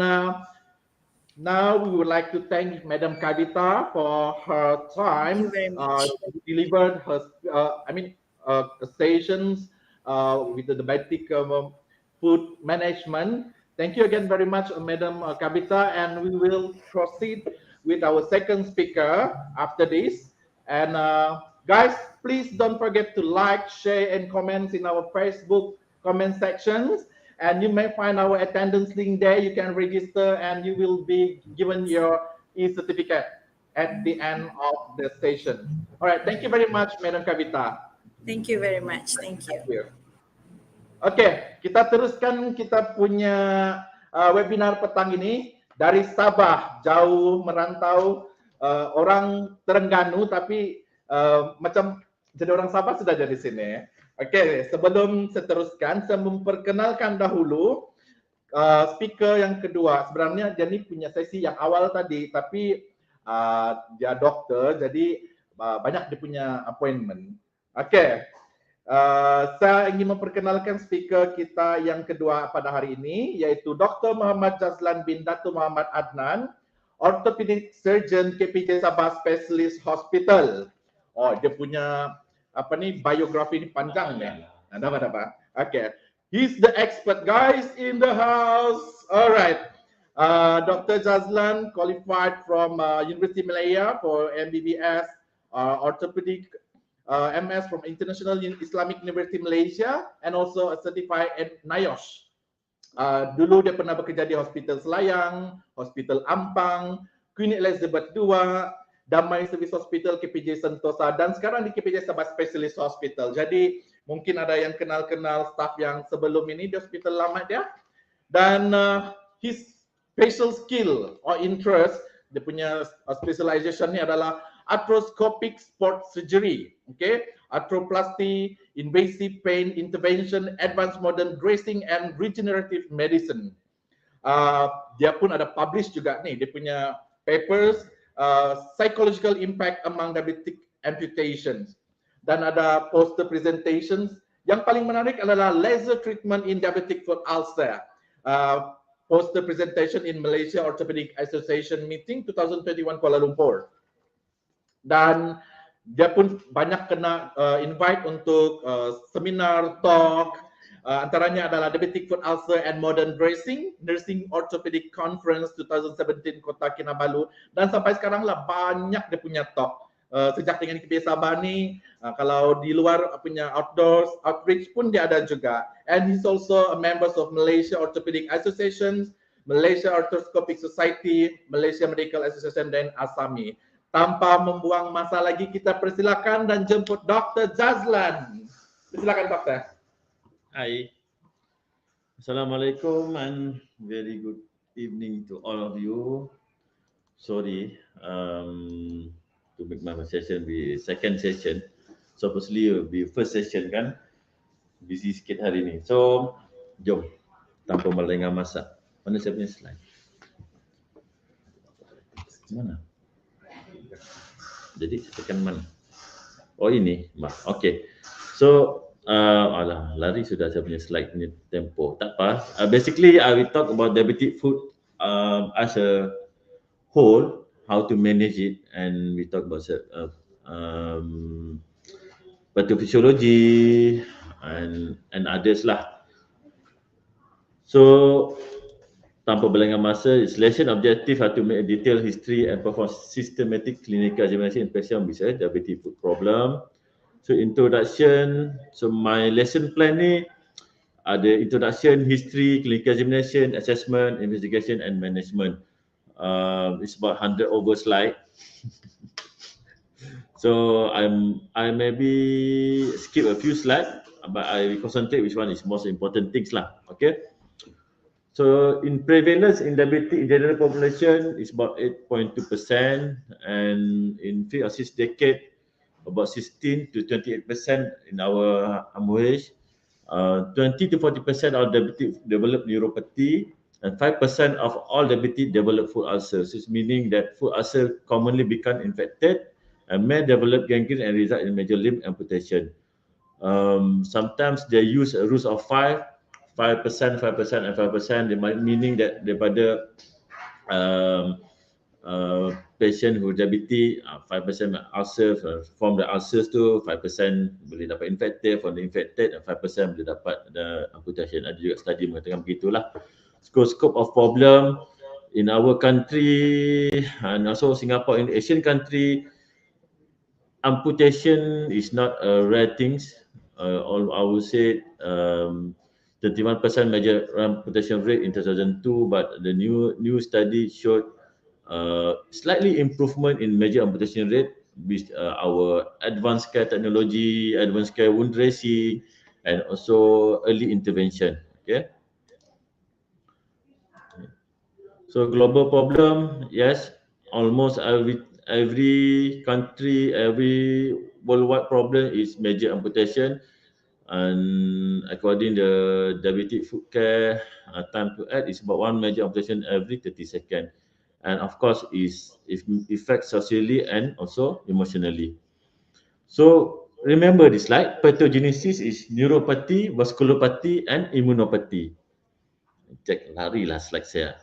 now we would like to thank Madam Kavitha for her Thank you time. very much. She delivered her, sessions with the diabetic food management. Thank you again very much, Madam Kavitha. And we will proceed with our second speaker after this. And guys, please don't forget to like, share, and comment in our Facebook comment sections. And you may find our attendance link there. You can register and you will be given your e-certificate at the end of the session. All right. Thank you very much, Madam Kavitha. Thank you very much. Thank you. Thank you. Oke, kita teruskan kita punya webinar petang ini dari Sabah, jauh merantau, orang Terengganu tapi macam jadi orang Sabah sudah jadi sini. Oke, sebelum saya teruskan, saya memperkenalkan dahulu speaker yang kedua. Sebenarnya dia ni punya sesi yang awal tadi, tapi dia dokter, jadi banyak dia punya appointment. Oke. Saya ingin memperkenalkan speaker kita yang kedua pada hari ini, yaitu Dr. Muhammad Jazlan bin Dato Muhammad Adnan, Orthopaedic Surgeon KPJ Sabah Specialist Hospital. Oh, dia punya biografi ini panjang ya. Ada apa? Okay. He's the expert, guys, in the house. All right. Dr. Jazlan qualified from University Malaya for MBBS Orthopedic MS from International Islamic University Malaysia, and also a certified at NIOSH. Dulu dia pernah bekerja di Hospital Selayang, Hospital Ampang, Klinik Elizabeth II, Damai Servis Hospital, KPJ Sentosa, dan sekarang di KPJ Sabah Specialist Hospital. Jadi mungkin ada yang kenal-kenal staff yang sebelum ini di hospital lama dia. Dan his special skill or interest, dia punya specialization ni adalah arthroscopic sport surgery, okay? Arthroplasty, invasive pain intervention, advanced modern dressing and regenerative medicine. Dia pun ada publish juga ni, dia punya papers, psychological impact among diabetic amputations. Dan ada poster presentations. Yang paling menarik adalah laser treatment in diabetic foot ulcer. Poster presentation in Malaysia Orthopaedic Association meeting 2021 Kuala Lumpur. Dan dia pun banyak kena invite untuk seminar, talk, antaranya adalah Diabetic Foot Ulcer and Modern Dressing, Nursing Orthopedic Conference 2017 Kota Kinabalu, dan sampai sekarang lah banyak dia punya talk. Sejak dengan KPJ Sabah ni, kalau di luar punya outdoors, outreach pun dia ada juga. And he's also a member of Malaysia Orthopaedic Association, Malaysia Arthroscopic Society, Malaysia Medical Association dan ASAMI. Tanpa membuang masa lagi, kita persilakan dan jemput Dr. Jazlan. Silakan doktor. Hi. Assalamualaikum and very good evening to all of you. Sorry to make my session be second session. Supposedly will be first session kan. Busy sikit hari ni. So, jom tanpa melengah masa. Mana saya punya slide? Mana? Jadi tekan mana? Oh ini, okay. So, lari sudah saya punya slide punya tempo. Tak apa. Basically, I will talk about diabetic foot as a whole, how to manage it, and we talk about pathophysiology and others lah. So, tanpa berlengah masa, its lesson objective are to make a detailed history and perform systematic clinical examination in patient with a diabetic foot problem. So introduction, so my lesson plan ni ada introduction, history, clinical examination, assessment, investigation and management. It's about 100 over slide. So I maybe skip a few slides, but I will concentrate which one is most important things lah. Okay. So in prevalence in diabetic in general population is about 8.2%, and in 3 or 6 decades about 16 to 28% in our MOH. 20 to 40% of diabetic develop neuropathy, and 5% of all diabetic develop foot ulcers. This meaning that foot ulcer commonly become infected and may develop gangrene and result in major limb amputation. Sometimes they use a rule of 5%, 5% and 5%, meaning that daripada patient who diabetes, 5% ulcer, from the ulcers tu 5% boleh dapat infected, from the infected 5% boleh dapat the amputation. Ada juga study mengatakan begitulah. Scope of problem in our country and also Singapore, in Asian country, amputation is not a rare things. I would say 31% major amputation rate in 2002, but the new study showed slightly improvement in major amputation rate with our advanced care technology, advanced care wound dressing, and also early intervention. Okay. So global problem, yes, almost every country, every worldwide problem is major amputation. And according to diabetic foot care, time to act is about 1 major amputation every 30 seconds. And of course, it affects socially and also emotionally. So remember this slide, pathogenesis is neuropathy, vasculopathy and immunopathy. Cek lari lah slide saya.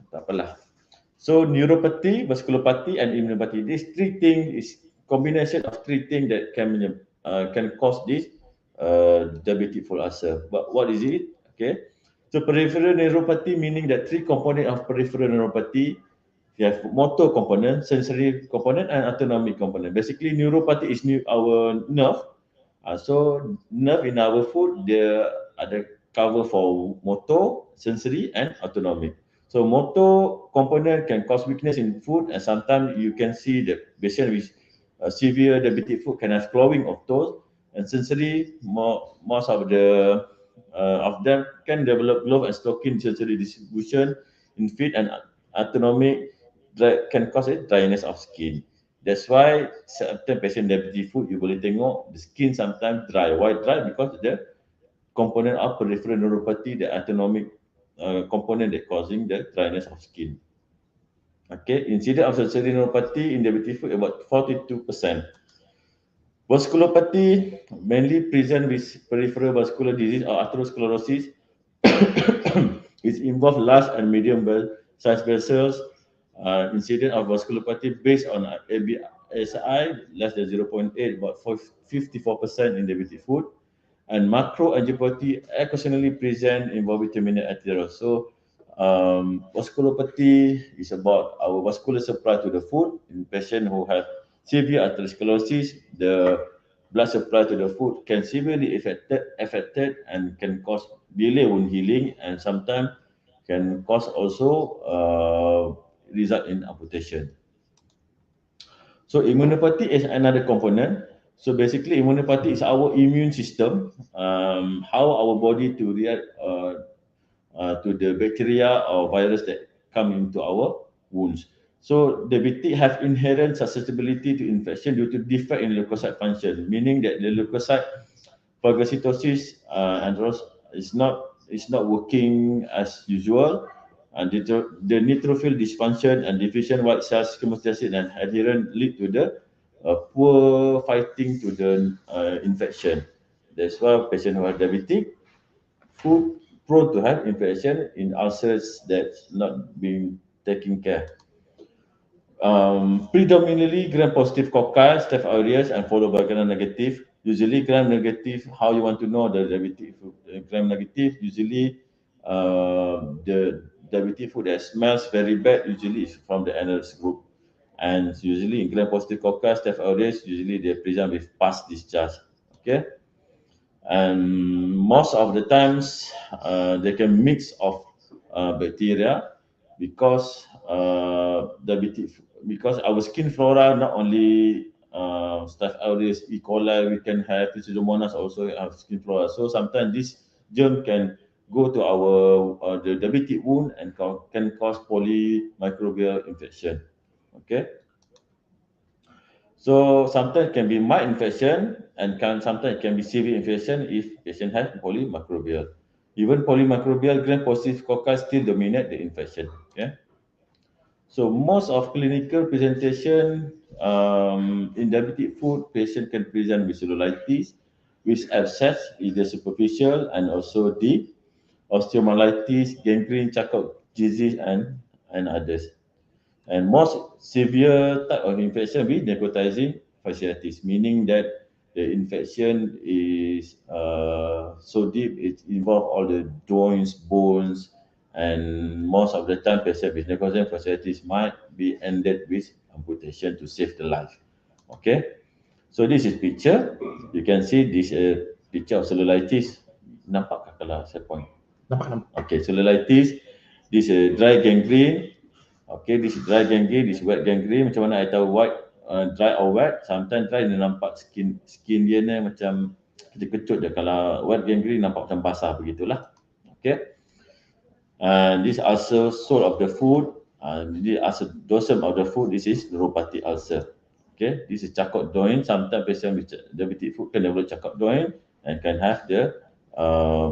Tak apalah. So neuropathy, vasculopathy and immunopathy. These three things is combination of three things that can cause this diabetic foot ulcer. But what is it? Okay. So peripheral neuropathy meaning that 3 components of peripheral neuropathy. You have motor component, sensory component and autonomic component. Basically neuropathy is our nerve. So nerve in our foot, dia ada cover for motor, sensory, and autonomic. So motor component can cause weakness in foot, and sometimes you can see the patient with severe diabetic foot can have clawing of toes, and sensory, most of them can develop glove and stocking sensory distribution in feet, and autonomic can cause a dryness of skin. That's why certain patient diabetic foot you boleh tengok the skin sometimes dry. Why dry? Because the component of peripheral neuropathy, the autonomic component that causing the dryness of skin. Okay, incidence of sensory neuropathy in diabetic foot about 42%. Vasculopathy mainly present with peripheral vascular disease or atherosclerosis. It involves large and medium sized vessels. Incidence of vasculopathy based on ABSI less than 0.8, about 54% in diabetic foot. And macroangiopathy occasionally present involving terminal arterial. So vasculopathy is about our vascular supply to the foot. In patients who have severe atherosclerosis, the blood supply to the foot can severely affected and can cause delay wound healing, and sometimes can cause also result in amputation. So immunopathy is another component. So basically, immunopathy is our immune system, how our body to react to the bacteria or virus that come into our wounds. So diabetic have inherent susceptibility to infection due to defect in leukocyte function, meaning that the leukocyte phagocytosis is not working as usual, and the neutrophil dysfunction and deficient white cells hemostasis and adherent lead to the poor fighting to the infection. That's why patients who are diabetic food prone to have infection in ulcers that's not being taken care. Predominantly gram-positive cocci, Staph aureus, and followed by gram-negative. Usually gram-negative, how you want to know the diabetic food? Gram-negative, usually the diabetic food that smells very bad, usually is from the NLS group. And usually in gram-positive cocci, Staph aureus, usually they present with pus discharge. Okay? And most of the times they can mix of bacteria because because our skin flora not only Staph aureus, E. coli, we can have Pseudomonas also have skin flora. So sometimes this germ can go to our the diabetic wound and can cause polymicrobial infection. Okay. So sometimes it can be mild infection and sometimes it can be severe infection if patient has polymicrobial. Even polymicrobial gram-positive cocci still dominate the infection. Okay. So most of clinical presentation in diabetic foot, patient can present with cellulitis, with abscess, either superficial and also deep, osteomyelitis, gangrene, Charcot disease, and others. And most severe type of infection with necrotizing fasciitis, meaning that the infection is so deep, it involves all the joints, bones, and most of the time patient with necrotizing fasciitis might be ended with amputation to save the life. Okay, so this is picture. You can see this picture of cellulitis. Nampak tak kalau saya point? Nampak. Okay, cellulitis. This dry gangrene. Okay, this dry gangrene, this wet gangrene. Macam mana I tahu white, dry or wet? Sometimes dry dia nampak skin dia ni macam kecut-kecut je. Kalau wet gangrene nampak macam basah begitulah. Okay. And this ulcer sole of the foot, this ulcer dorsum of the foot. This is neuropathic ulcer. Okay, this is Charcot joint. Sometimes patient with diabetic foot can develop Charcot joint and can have the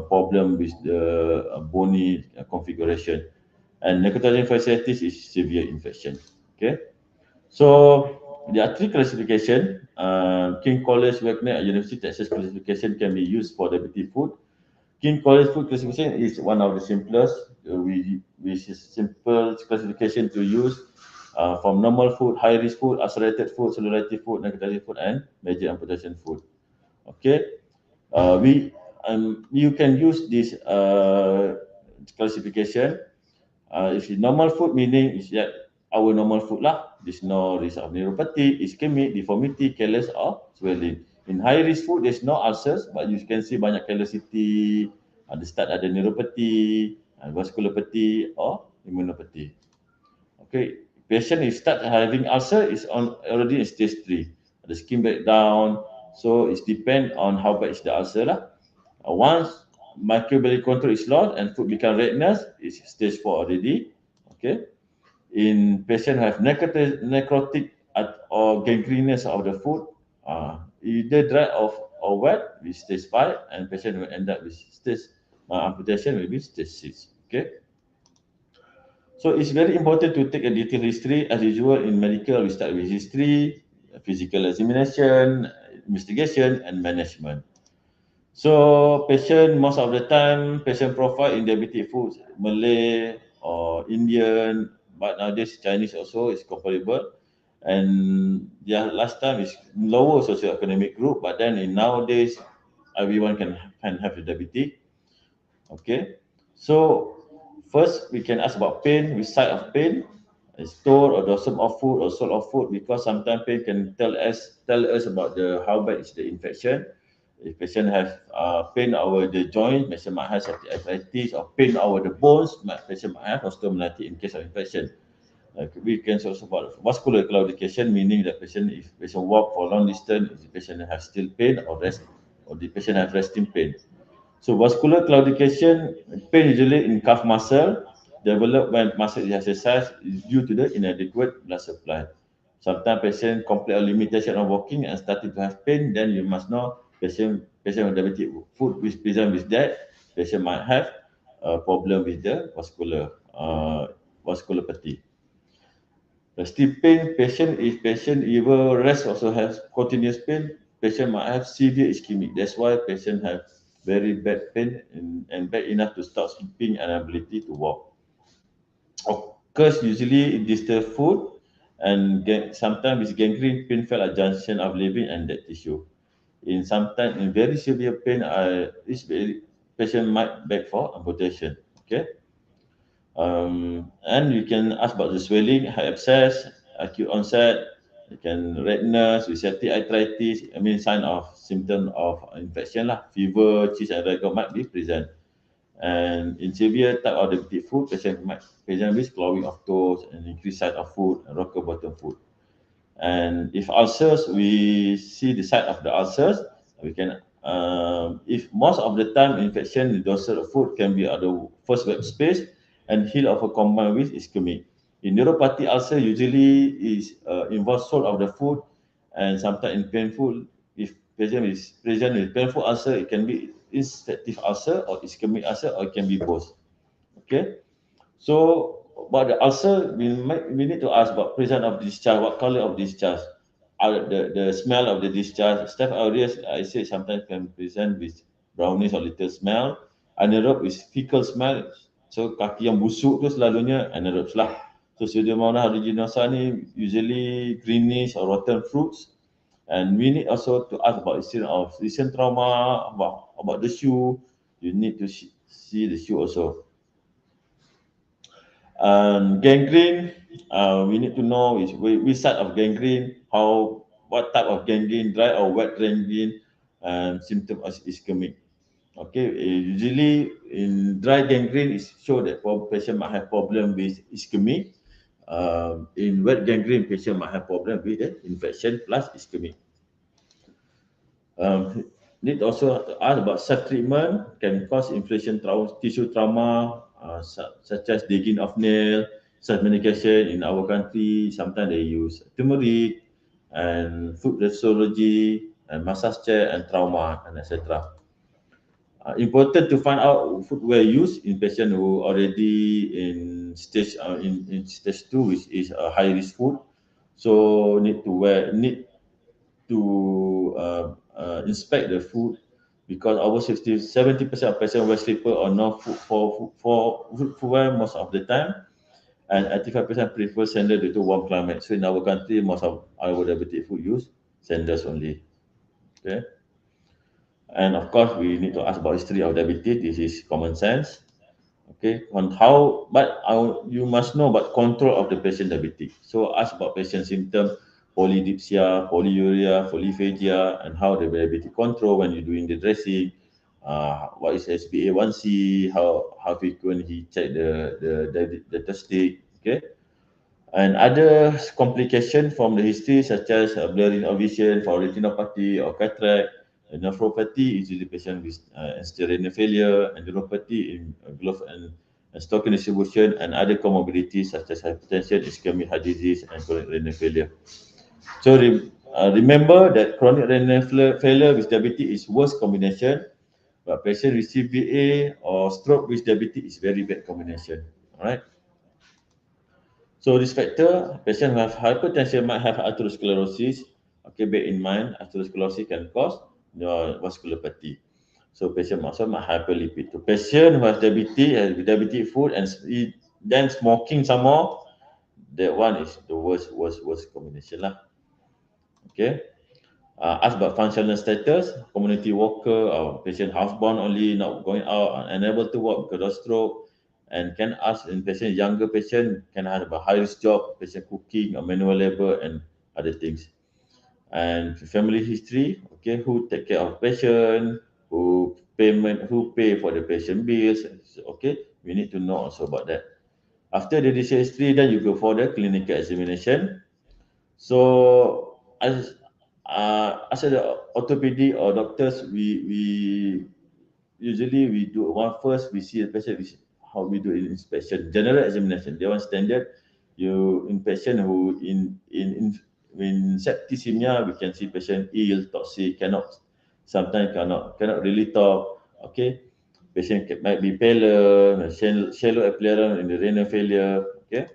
problem with the bony configuration. And necrotizing fasciitis is severe infection. Okay, so there are three classification. King College Wagner University Texas classification can be used for diabetic foot. King College food classification is one of the simplest. Which is simple classification to use from normal food, high risk food, ulcerated food, cellulitis food, necrotizing food, and major amputation food. Okay, you can use this classification. If it's normal food, meaning is that our normal food lah. There's no risk of neuropathy, ischemic, deformity, callus, or swelling. In high risk food, there's no ulcers, but you can see banyak callosity, Ada start ada neuropathy, vasculopathy or immunopathy. Okay, patient is start having ulcer is already in stage 3. The skin breakdown, so it depend on how bad is the ulcer lah. Once microbial control is lost and food become redness, it's stage 4 already. Okay, in patient have necrotic or gangrenous of the food, either dry or wet with stage 5, and patient will end up with stage amputation will be stage 6. Okay. So it's very important to take a detailed history. As usual in medical, we start with history, physical examination, investigation, and management. So patient, most of the time, patient profile in diabetic foods, Malay or Indian, but nowadays Chinese also is comparable. And yeah, last time is lower socioeconomic group, but then in nowadays, everyone can have a diabetic. Okay, so first we can ask about pain, which side of pain, store or dorsum of food or sole of food, because sometimes pain can tell us about the how bad is the infection. If patient have pain over the joint, patient might have arthritis, or pain over the bones, patient might have osteomyelitis in case of infection. We can also about vascular claudication, meaning that patient, if patient walk for long distance, the patient have still pain or rest, or the patient have resting pain. So vascular claudication, pain usually in calf muscle, develop when muscle is exercised is due to the inadequate blood supply. Sometimes patient complete limitation of walking and starting to have pain, then you must know patient with diabetic foot which present with that, patient might have a problem with the vasculopathy. Resting pain, patient even rest also has continuous pain, patient might have severe ischemic. That's why patient have very bad pain and bad enough to stop sleeping and ability to walk. Occurs usually in distal foot and sometimes with gangrene, painful at junction of living and dead tissue. In sometimes in very severe pain, this patient might beg for amputation. Okay. And you can ask about the swelling, high abscess, acute onset, you can redness, receptive arthritis, I mean sign of symptom of infection lah, fever, cheese and rigor might be present. And in severe type of diabetic food, patient might present with clawing of toes and increased size of food and rocker bottom food. And if ulcers, we see the site of the ulcers, we can, if most of the time infection in dorsal foot can be at the first web space and heal of a combined with ischemic. In neuropathy ulcer usually is involves sole of the foot and sometimes in painful, if patient is present with painful ulcer, it can be infective ulcer or ischemic ulcer or it can be both. Okay. So about the ulcer, we need to ask about present of discharge, what color of discharge, the smell of the discharge. Staph aureus, I say sometimes can present with brownish or little smell. Anaerobe is fecal smell. So kaki yang busuk tu selalunya anaerobe lah. So Pseudomonas aeruginosa ni usually greenish or rotten fruits. And we need also to ask about history of recent trauma, about the shoe. You need to see the shoe also. Gangrene, we need to know which side of gangrene, what type of gangrene, dry or wet gangrene, and symptom of ischemic. Okay, usually in dry gangrene, it show that patient might have problem with ischemic. In wet gangrene, patient might have problem with the infection plus ischemic. Need also to ask about self-treatment can cause inflammation, tissue trauma, such as digging of nail, self-medication in our country. Sometimes they use turmeric and food reflexology and massage chair and trauma and etc. Important to find out footwear use in patient who already in stage in stage 2, which is a high risk food. So need to inspect the food because over 70% of patients wear slipper or no food for footwear most of the time, and 85% prefer sandal due to warm climate. So in our country, most of our diabetic food use sandals only. Okay. And of course, we need to ask about history of diabetes. This is common sense. Okay, on how, but you must know about control of the patient diabetic. So ask about patient symptom, polydipsia, polyuria, polyphagia, and how the diabetic control when you're doing the dressing, what is HbA1c, how frequent he check the testing, okay. And other complications from the history such as blurring of vision for retinopathy or cataract, nephropathy is the patient with renal failure, and neuropathy in glove and stocking distribution, and other comorbidities such as hypertension, ischemic heart disease, and chronic renal failure. So remember that chronic renal failure with diabetes is worst combination, but patient with CVA or stroke with diabetes is very bad combination. All right. So this factor, patient who have hypertension might have atherosclerosis. Okay, bear in mind, atherosclerosis can cause vasculopathy. So patient also might hyperlipid. So patient who has diabetic food and then smoking some more, that one is the worst combination lah. Okay. Ask about functional status, community worker or patient housebound only, not going out, unable to work because of stroke, and can ask in patient, younger patient can have a high risk job, patient cooking or manual labor and other things. And family history, okay, who take care of patient, who pay for the patient bills, okay, we need to know also about that. After the disease history, then you go for the clinical examination. So as a orthopedic or doctors, we usually we do one first. We see the patient. How we do inspection, general examination. They want standard. You in patient who in septicemia, we can see patient ill, toxic, sometimes cannot really talk. Okay, patient might be paler, shallow appearance in the renal failure. Okay.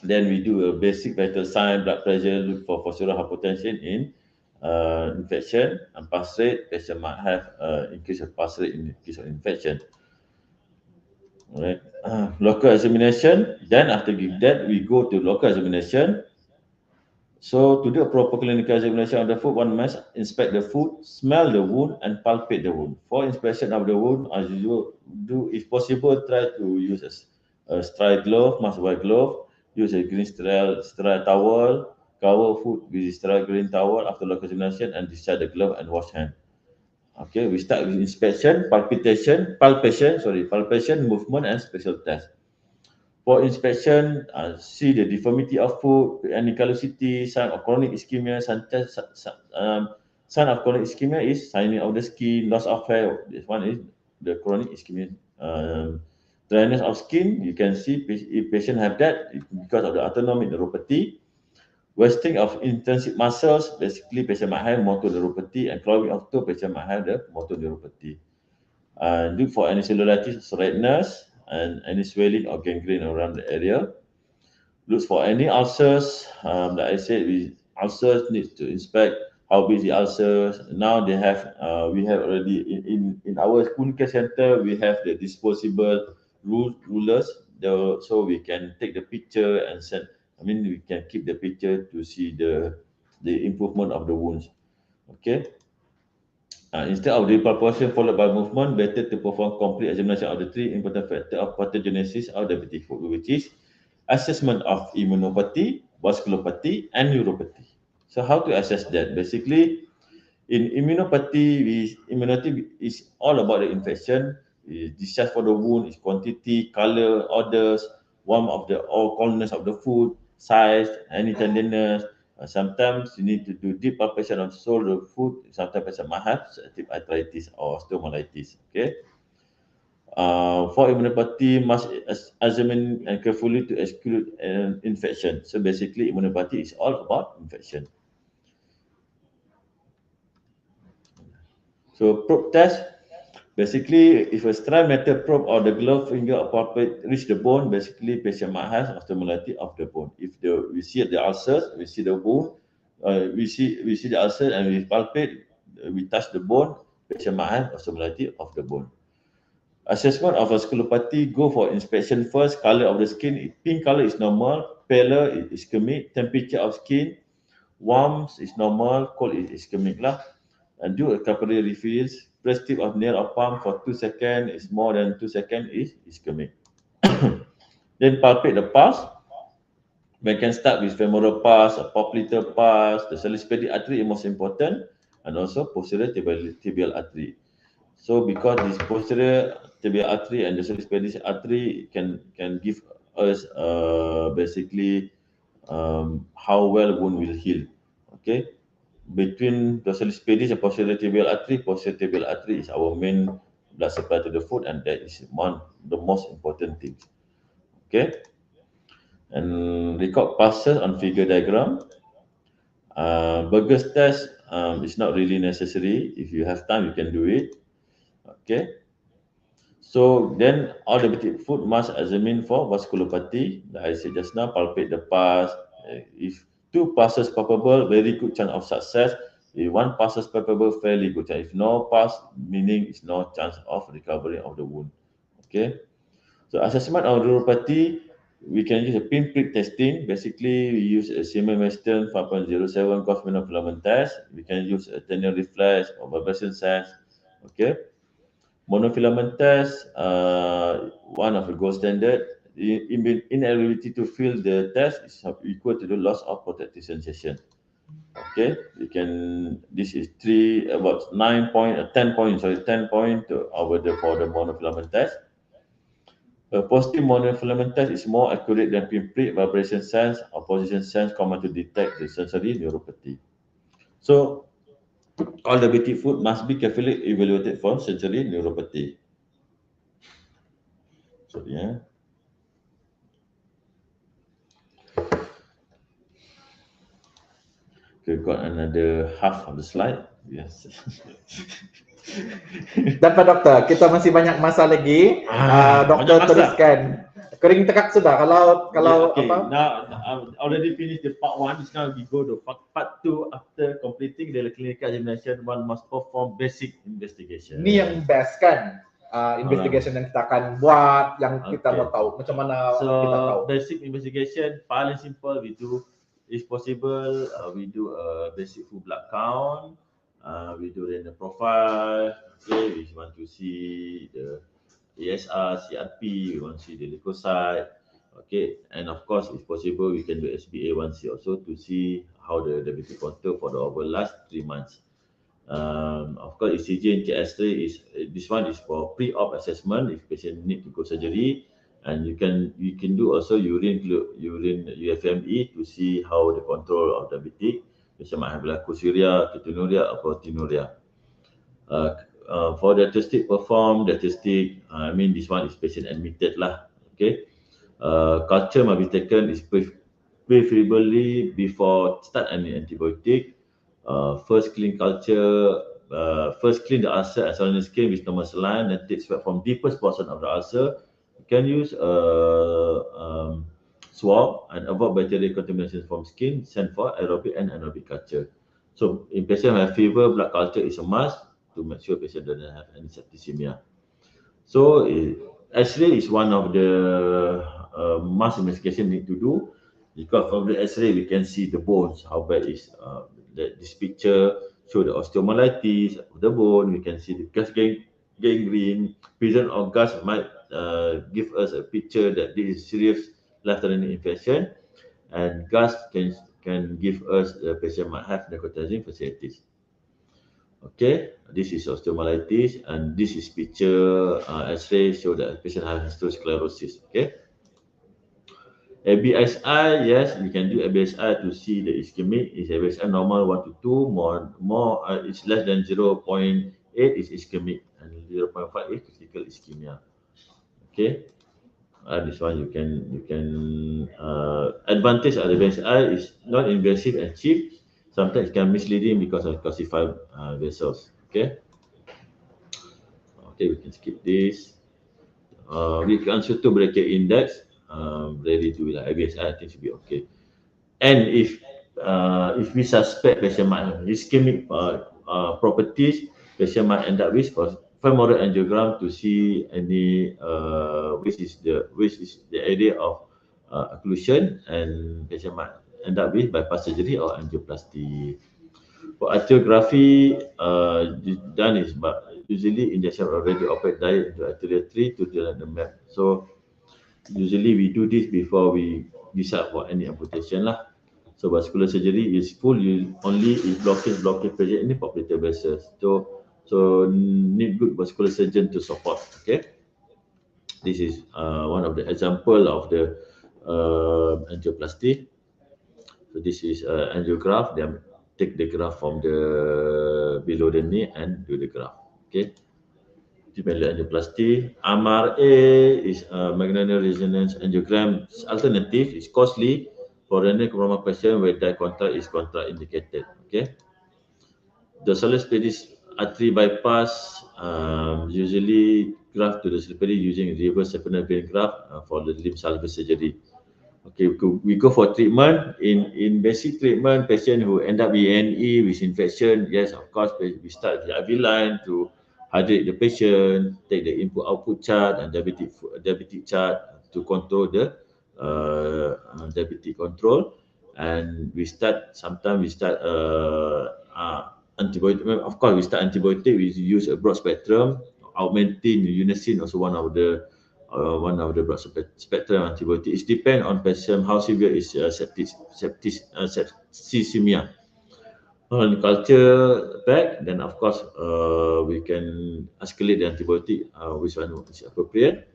Then we do a basic vital sign, blood pressure, look for postural hypotension in infection, and pulse rate. Patient might have increase of pulse rate in case of infection. All right. Local examination. Then after that, we go to local examination. So to do a proper clinical examination of the foot, one must inspect the foot, smell the wound, and palpate the wound. For inspection of the wound, as you do, if possible, try to use a sterile glove, mask white glove. Use a green sterile towel, cover foot with sterile green towel after local examination, and discharge the glove and wash hand. Okay, we start with inspection, palpation, movement, and special test. For inspection, see the deformity of foot, any callosity, sign of chronic ischemia. Sign of chronic ischemia is signing of the skin, loss of hair. This one is the chronic ischemia. Dryness of skin, you can see if patient have that because of the autonomic neuropathy. Wasting of intensive muscles, basically patient might have motor neuropathy, and clogging of toe, patient might have the motor neuropathy. Look for any cellulitis, redness, and any swelling or gangrene around the area. Look for any ulcers. Like I said, ulcers needs to inspect how big the ulcers. Now they have, we have already in our school care center, we have the disposable rulers, so we can take the picture and send. I mean, we can keep the picture to see the improvement of the wounds. Okay. Instead of depalpation followed by movement, better to perform complete examination of the three important factors of pathogenesis of diabetic foot, which is assessment of immunopathy, vasculopathy, and neuropathy. So how to assess that? Basically, in immunopathy, immunity is all about the infection. Discharge for the wound, its quantity, color, odors, warmth of the or coldness of the foot, size, any tenderness. Sometimes you need to do deep palpation of the sole of the foot. Sometimes patient might have selective arthritis or osteomyelitis. Okay. For immunopathy, must examine and carefully to exclude an infection. So basically, immunopathy is all about infection. So probe test, basically, if a sterile metal probe or the glove finger or palpate reach the bone, basically patient might have osteomyelitis of the bone. If we see the ulcers, we see the bone, we see the ulcer and we palpate, we touch the bone, patient might have osteomyelitis of the bone. Assessment of vasculopathy, go for inspection first. Color of the skin, pink color is normal, paler is ischemic, temperature of skin, warm is normal, cold is ischemic lah. And do a capillary refills. Press tip of nail or palm for 2 seconds. Is more than 2 seconds is ischemic. Then palpate the pulse. We can start with femoral pulse, popliteal pulse, the salicipedia artery is most important, and also posterior tibial artery. So because this posterior tibial artery and dorsal artery can give us basically how well wound will heal. Okay, between dorsal and posterior tibial artery is our main blood supply to the foot, and that is one the most important things. Okay, and record pulses on figure diagram. Burgers test is not really necessary. If you have time, you can do it. Okay. So then all diabetic foot must examine for vasculopathy. Like I said just now, palpate the pus. If two pulses palpable, very good chance of success. If one pulses palpable, fairly good chance. If no pulse, meaning it's no chance of recovery of the wound. Okay. So assessment of neuropathy, we can use a pinprick testing. Basically, we use a Siemens Western 5.07 Gauss monofilament test. We can use a tenure reflex or vibration sense. Okay. Monofilament test, one of the gold standard. Inability to fill the test is equal to the loss of protective sensation. Okay, you can. This is about 10 points. Sorry, 10 point over the for the monofilament test. A positive monofilament test is more accurate than pinprick, vibration sense, or position sense common to detect the sensory neuropathy. So all diabetic foot must be carefully evaluated for sensory neuropathy. Sorry, yeah. We've got another half of the slide. Yes. Dapat doktor, kita masih banyak masa lagi. Doktor teruskan. Kering tekak sudah. Kalau okay. apa? Now I've already finished the part 1. Now we go to part 2. After completing the clinical examination, one must perform basic investigation. Ini yang best kan? Investigation yang kita akan buat, yang kita mau tahu macam mana kita tahu. Basic investigation paling simple we do. If possible, we do a basic full blood count. We do renal profile. Okay, we want to see the ASR, CRP. We want to see the leukocyte. Okay, and of course, if possible, we can do SBA1C also to see how the diabetic control for the over last 3 months. Of course, ECG and X-ray is this one is for pre-op assessment if patient need to go surgery. And you can do also urine UFME to see how the control of diabetic. Patient might have glycosuria, ketonuria, or proteinuria. For the diagnostic I mean this one is patient admitted lah. Okay. Culture must be taken is preferably before start any antibiotic. First clean culture. First clean the ulcer and surrounding skin with normal saline, then take swab from deepest portion of the ulcer. You can use swab and avoid bacterial contamination from skin, send for aerobic and anaerobic culture. So in patient who have fever, blood culture is a must to make sure patient doesn't have any septicemia. So X-ray is one of the must investigation need to do, because from the X-ray we can see the bones, how bad is this picture show the osteomyelitis of the bone. We can see the gas gangrene. Presence of gas might give us a picture that this is serious life-threatening infection, and gas can give us the patient might have necrotizing fasciitis. Okay, this is osteomyelitis, and this is picture X-ray show that patient has sclerosis. Okay. ABSI, yes, we can do ABSI to see the ischemic. Is ABSI normal 1 to 2, more it's less than 0.8 is ischemic, and 0.5 is critical ischemia. Okay, this one you can advantage of the ABSI is non-invasive and cheap. Sometimes it can misleading because of calcified vessels. Okay, we can skip this. We can also to brachial index. Ready to like ABSI, I think should be okay. And if we suspect patient might have ischemic properties, patient might end up with femoral angiogram to see any which is the area of occlusion, and patient might end up with bypass surgery or angioplasty. For arteriography, done is but usually injection already operate direct into arterial tree to develop the map. So usually we do this before we decide for any amputation lah. So vascular surgery is full only if blockage present in the popliteal vessels. So So need good vascular surgeon to support. Okay, this is one of the example of the angioplasty. So this is angiograph. They take the graph from the below the knee and do the graph. Okay, Tibial angioplasty. MRA is magnetic resonance angiogram. It's alternative. It's costly for renal trauma patient where die contract is contraindicated. Okay. The salus artery bypass usually graft to the slippery using reverse saphenous vein graft for the limb salvage surgery. Okay, we go for treatment. In basic treatment, patient who end up in A&E with infection, yes, of course, we start the IV line to hydrate the patient, take the input-output chart and diabetic chart to control the diabetic control. And sometimes we start antibiotic. Of course, we start antibiotic. We use a broad spectrum. Augmentin, unicin, also one of the broad spectrum antibiotic. It depends on patient how severe is septicemia. On culture back, then of course we can escalate the antibiotic which one is appropriate.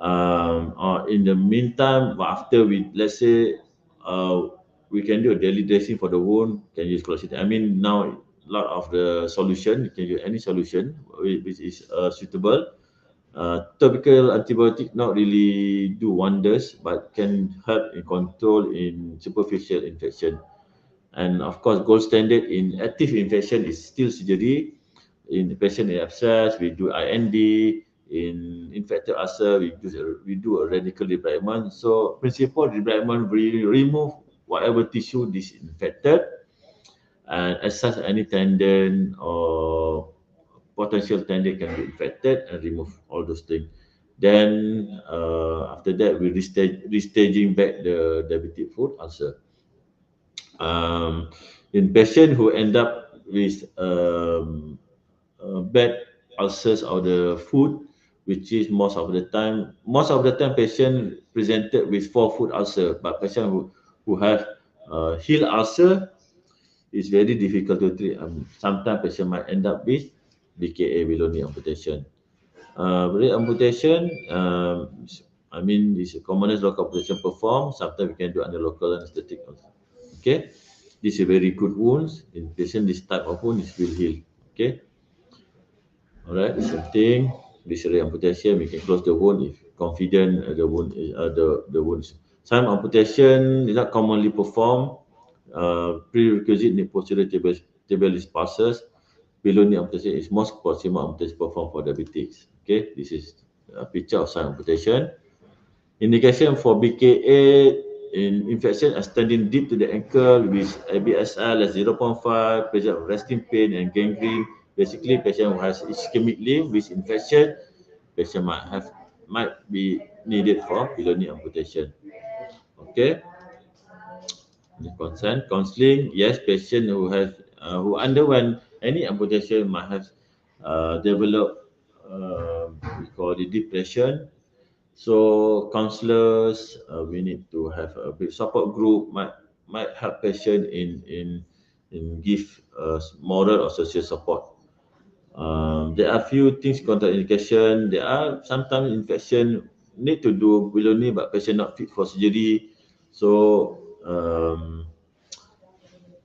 Or in the meantime, after let's say we can do a daily dressing for the wound, can use chlorine. I mean now a lot of the solution, you can use any solution which is suitable. Topical antibiotic not really do wonders, but can help in control in superficial infection. And of course, gold standard in active infection is still surgery. In patient abscess, we do IND. In infected ulcer, we do a radical debridement. So principal debridement, we remove whatever tissue disinfected and assess any tendon or potential tendon can be infected and remove all those things. Then after that, we restaging back the diabetic foot ulcer. In patient who end up with bad ulcers of the foot, which is most of the time patient presented with forefoot ulcer, but patient who have heel ulcer is very difficult to treat. Sometimes patient might end up with BKA, below knee amputation. Leg amputation, I mean, is the commonest local amputation performed. Sometimes we can do under local anesthetic also. Okay, this is very good wounds. In patient, this type of wound is will heal. Okay, all right. Same thing. This leg amputation, we can close the wound if confident the wound is the wounds. Some amputation is not commonly performed. Prerequisite need posterior tibialis pulses. Below knee amputation is most proximal amputation performed for diabetics. Okay, this is a picture of some amputation. Indication for BKA in infection extending deep to the ankle with ABSR less 0.5, presence of resting pain and gangrene. Basically, patient who has ischemic limb with infection, patient might be needed for below knee amputation. Okay. Consent counseling, yes, patient who underwent any amputation might have developed we call it depression. So counselors, we need to have a big support group might help patient in give moral or social support. There are few things contraindication. There are sometimes infection need to do below knee, but patient not fit for surgery. So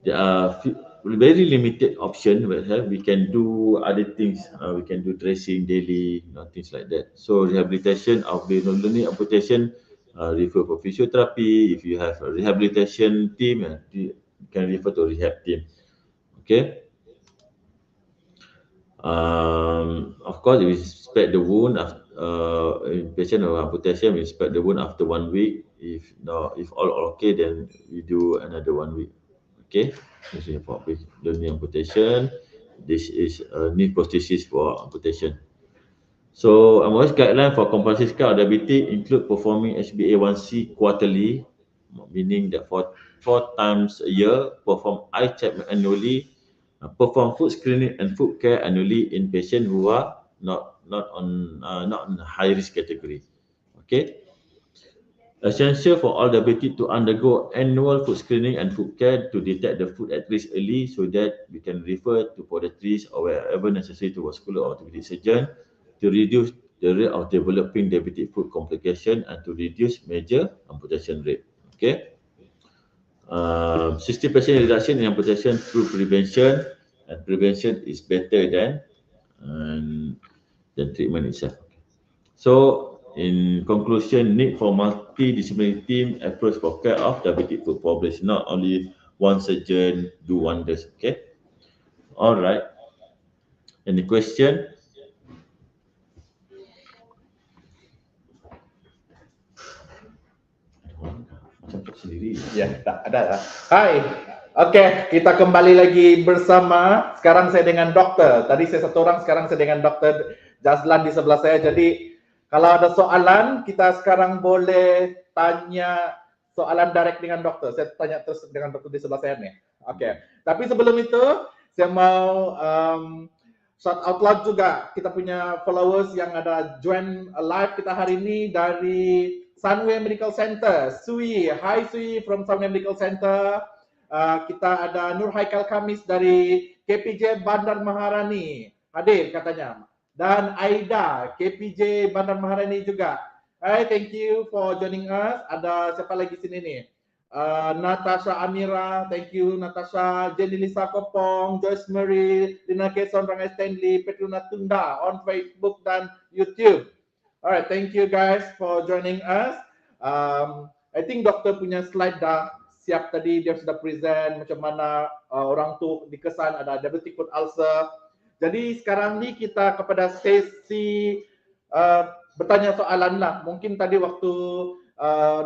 there are very limited option. We can do other things. We can do dressing daily, things like that. So rehabilitation of the knee amputation, refer for physiotherapy. If you have a rehabilitation team, you can refer to rehab team. Okay. Of course, we suspect the wound in patient of amputation, we suspect the wound after 1 week. If all okay, then we do another 1 week. Okay, this is for knee amputation. This is knee prosthesis for amputation. So, most guideline for compulsive care of diabetes include performing HbA1c quarterly, meaning that four times a year, perform eye check annually, perform food screening and food care annually in patients who are not on high risk category. Okay. Essential for all diabetic to undergo annual food screening and food care to detect the food at risk early so that we can refer to podiatrist or wherever necessary to vascular or orthopedic surgeon to reduce the rate of developing diabetic foot complication and to reduce major amputation rate. Okay. 60% reduction in amputation through prevention, and prevention is better than treatment itself. So, in conclusion, need for multidisciplinary team approach for care of diabetic foot population. Not only one surgeon do wonders. Okay. All right. Any question? Ya, ada. Hai. Oke, kita kembali lagi bersama. Sekarang saya dengan dokter. Tadi saya satu orang, sekarang saya dengan dokter Jazlan di sebelah saya. Jadi, kalau ada soalan, kita sekarang boleh tanya soalan direct dengan dokter. Saya tanya terus dengan dokter di sebelah saya nih. Oke. Tapi sebelum itu, saya mau shout out loud juga. Kita punya followers yang ada join live kita hari ini dari Sunway Medical Center. Sui, hi Sui from Sunway Medical Center. Kita ada Nur Haikal Kamis dari KPJ Bandar Maharani. Hadir katanya. Dan Aida, KPJ Bandar Maharani juga. Hi, thank you for joining us. Ada siapa lagi sini nih? Natasha Amira, thank you Natasha. Jenny Lisa Kopong, Joyce Marie, Lina Keson, Rangai Stanley, Petruna Tunda on Facebook dan YouTube. Alright, thank you guys for joining us. I think doktor punya slide dah siap tadi, dia sudah present macam mana orang tu dikesan ada diabetic foot ulcer. Jadi sekarang ni kita kepada sesi bertanya soalan lah. Mungkin tadi waktu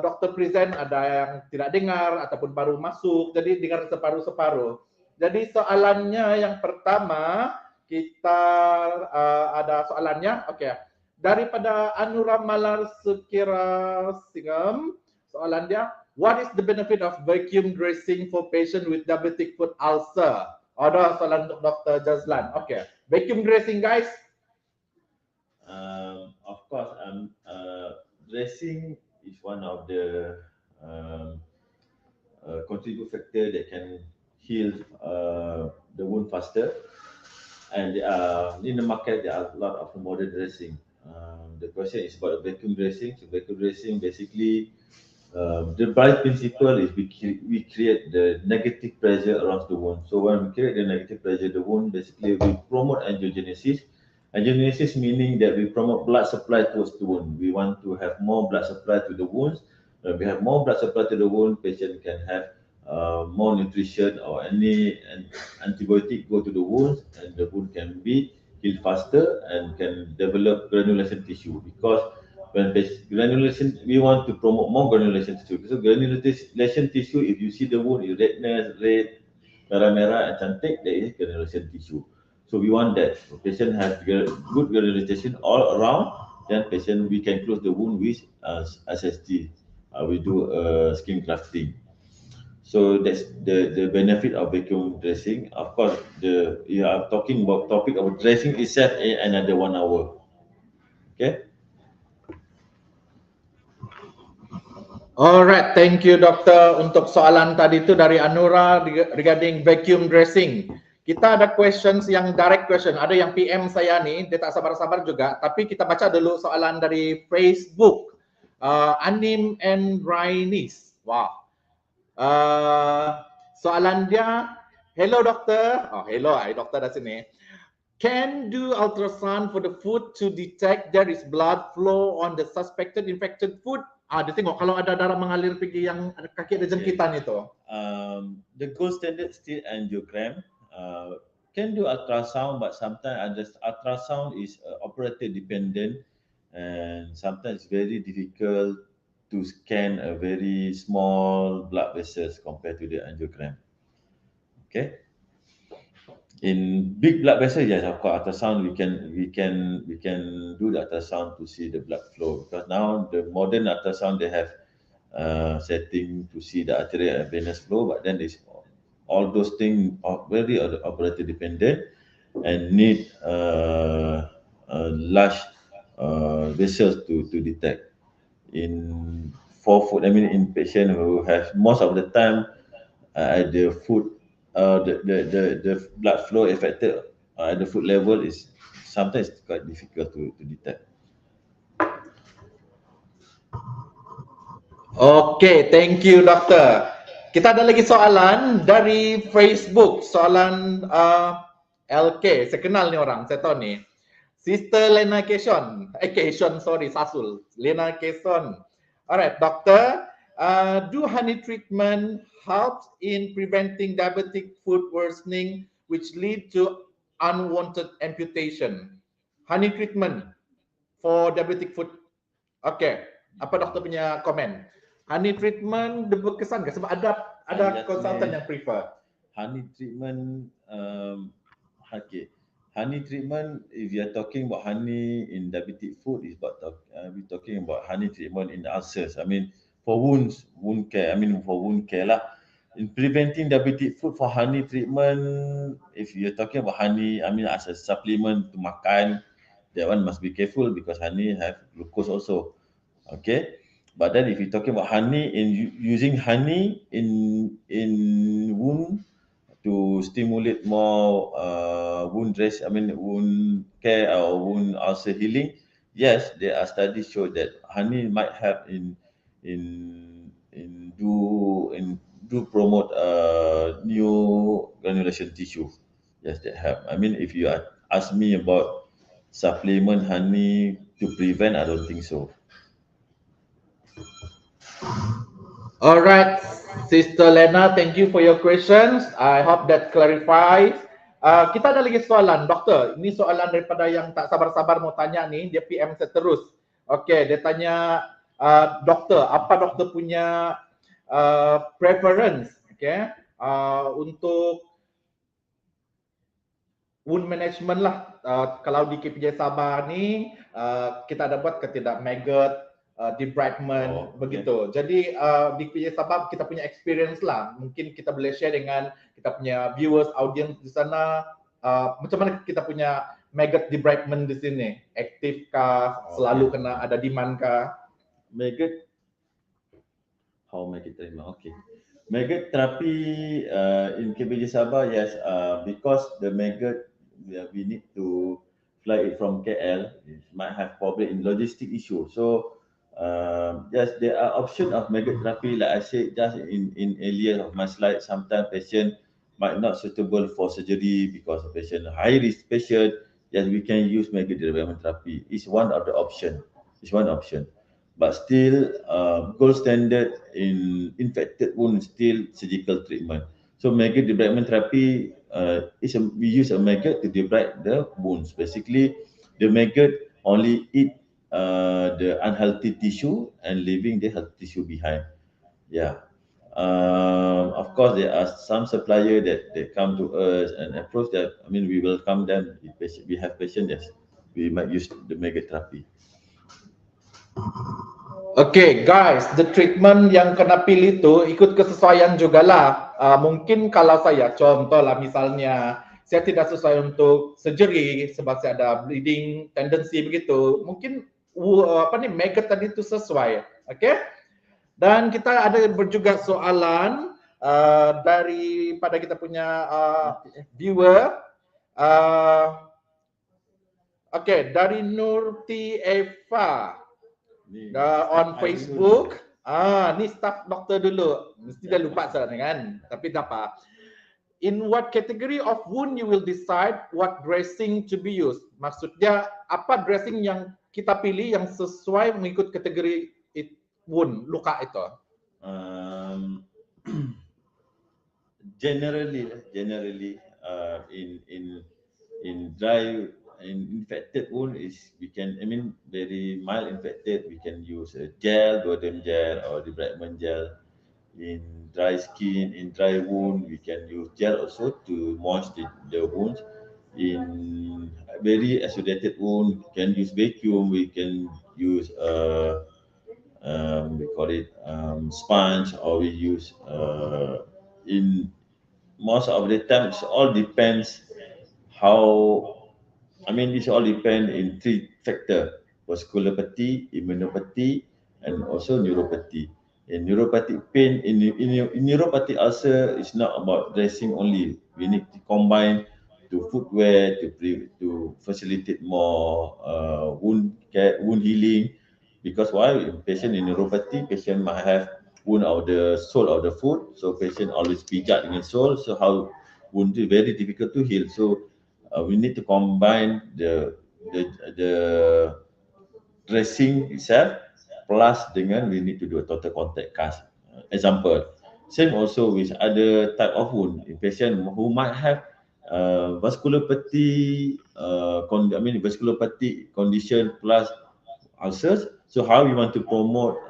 doktor present ada yang tidak dengar ataupun baru masuk, jadi dengar separuh-separuh. Jadi soalannya yang pertama kita ada soalannya, okey. Daripada Anura Malar Sukira Singam, soalan dia, what is the benefit of vacuum dressing for patient with diabetic foot ulcer? Ada soalan untuk Dr. Jazlan. Okay, vacuum dressing guys. Of course, dressing is one of the contribute factor that can heal the wound faster. And in the market, there are a lot of modern dressing. The question is about vacuum dressing. So vacuum dressing basically, the bright principle is we create the negative pressure around the wound. So when we create the negative pressure, the wound basically we promote angiogenesis. Angiogenesis meaning that we promote blood supply towards the wound. We want to have more blood supply to the wounds. When we have more blood supply to the wound, patient can have more nutrition or any antibiotic go to the wounds, and the wound can be healed faster and can develop granulation tissue. Because when granulation, we want to promote more granulation tissue. So granulation tissue, if you see the wound, is redness, red, merah-merah and cantik, that is granulation tissue. So we want that. So patient has good granulation all around, then patient we can close the wound with SSD. We do skin grafting. So that's the benefit of vacuum dressing. Of course, you are talking about topic of dressing itself another 1 hour. Okay. Alright, thank you doktor untuk soalan tadi itu dari Anura regarding vacuum dressing. Kita ada questions yang direct question. Ada yang PM saya nih, dia tak sabar-sabar juga. Tapi kita baca dulu soalan dari Facebook. Anim and Rainis. Wow. Soalan dia, hello doktor. Oh, hello, doktor dah sini. Can do ultrasound for the foot to detect there is blood flow on the suspected infected foot. Dia tengok kalau ada darah mengalir pergi yang kaki ada jengkitan itu. The gold standard still angiogram. Can do ultrasound, but sometimes ultrasound is operator dependent, and sometimes very difficult to scan a very small blood vessels compared to the angiogram. Okay. In big blood vessels, yes, of course, ultrasound we can do the ultrasound to see the blood flow, because now the modern ultrasound they have setting to see the arterial and venous flow, but then this all those things are very operator dependent and need large vessels to detect. In for food. I mean, in patient who have most of the time the food, the blood flow affected at the food level is sometimes quite difficult to detect. Okay, thank you doktor. Kita ada lagi soalan dari Facebook, soalan LK. Saya kenal ni orang, saya tahu ni. Sister Lena Keson, sorry, Sasul. Lena Keson. Alright, doctor, do honey treatment help in preventing diabetic foot worsening which lead to unwanted amputation? Honey treatment for diabetic foot. Okay, apa doktor punya komen? Honey treatment dia berkesan ke? Sebab ada konsultan yang prefer. Honey treatment, okay. Honey treatment, if you are talking about honey in diabetic food, is about we talking about honey treatment in ulcers. I mean, for wound care. I mean, for wound care lah. In preventing diabetic food for honey treatment, if you're talking about honey, I mean, as a supplement to makan, that one must be careful because honey have glucose also. Okay. But then if you're talking about honey using honey in wound to stimulate more wound care or wound ulcer healing, yes, there are studies show that honey might help in do promote new granulation tissue. Yes, that help. I mean, if you ask me about supplement honey to prevent, I don't think so. Alright, Sister Lena, thank you for your questions. I hope that clarifies. Kita ada lagi soalan, doktor. Ini soalan daripada yang tak sabar-sabar mau tanya ni. Dia PM saya terus. Okay, dia tanya, doktor, apa doktor punya preference, okay, untuk wound management lah. Kalau di KPJ Sabah ni, kita ada buat ke tidak maggot, debridement, begitu. Jadi di KPJ Sabah kita punya experience lah. Mungkin kita boleh share dengan kita punya viewers, audience di sana. Macam mana kita punya maggot debridement di sini? Aktif kah? Selalu kena ada demand kah? Maggot, how maggot treatment? Okay. Maggot therapy in KPJ Sabah, yes, because the maggot we need to fly it from KL, it might have problem in logistic issue. So yes, there are options of maggot therapy. Like I said just in earlier of my slide, sometimes patient might not suitable for surgery because the patient high risk patient. Yes, we can use maggot debridement therapy. It's one of the option. It's one option. But still, gold standard in infected wound still surgical treatment. So maggot debridement therapy we use a maggot to debride the wounds. Basically, the maggot only eat the unhealthy tissue and leaving the healthy tissue behind. Yeah. Of course, there are some supplier that they come to us and approach that. I mean, we welcome them. If we have patients, yes, we might use the maggot therapy. Okay guys, the treatment yang kena pilih tu ikut kesesuaian jugalah. Mungkin kalau saya contoh lah misalnya saya tidak sesuai untuk surgery sebab saya ada bleeding tendency begitu. Mungkin maggot tadi itu sesuai. Okay? Dan kita ada juga soalan daripada kita punya viewer. Okay, dari Nurti Eva. On Facebook, ni staff doktor dulu, mesti dah lupa saya kan, tapi tak apa. In what category of wound you will decide what dressing to be used? Maksudnya apa dressing yang kita pilih yang sesuai mengikut kategori wound, luka itu? Generally, in dry in infected wound is we can, I mean, very mild infected, we can use a gel, duodenum gel or debridement gel. In dry skin, in dry wound, we can use gel also to moist the wounds. In very exudated wound, we can use vacuum, we can use we call it sponge, or we use in most of the time it all depends how, I mean, this all depend in three factors: vasculopathy, immunopathy, and also neuropathy. In neuropathic pain, in neuropathic ulcer, it's not about dressing only. We need to combine to footwear to facilitate more wound care, wound healing. Because why? Patient in neuropathy, patient might have wound of the sole of the foot, so patient always pijat dengan sole. So how wound is very difficult to heal. So we need to combine the dressing itself plus dengan we need to do a total contact cast. Example, same also with other type of wound. A patient who might have vasculopathy, vasculopathy condition plus ulcers. So how we want to promote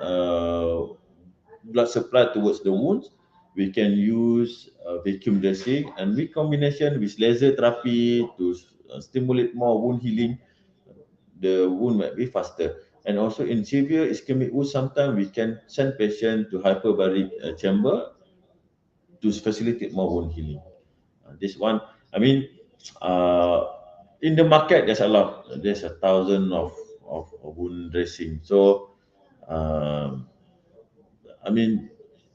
blood supply towards the wounds? We can use vacuum dressing and with combination with laser therapy to stimulate more wound healing. The wound might be faster. And also in severe ischemic wound, sometimes we can send patient to hyperbaric chamber to facilitate more wound healing. This one, I mean, uh, in the market, there's 1,000 of wound dressing. So, I mean,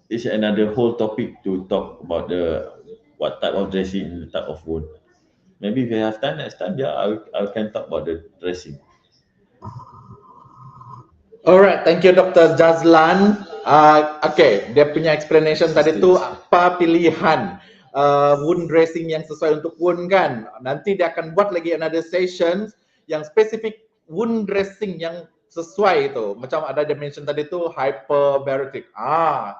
it's another whole topic to talk about the what type of dressing and the type of wound. Maybe if you have time next time, yeah, I can talk about the dressing. Alright, thank you Dr. Jazlan. Okay, dia punya explanation tadi tu apa pilihan wound dressing yang sesuai untuk wound kan. Nanti dia akan buat lagi another session yang spesifik wound dressing yang sesuai itu. Macam ada dia mention tadi tu hyperbaric.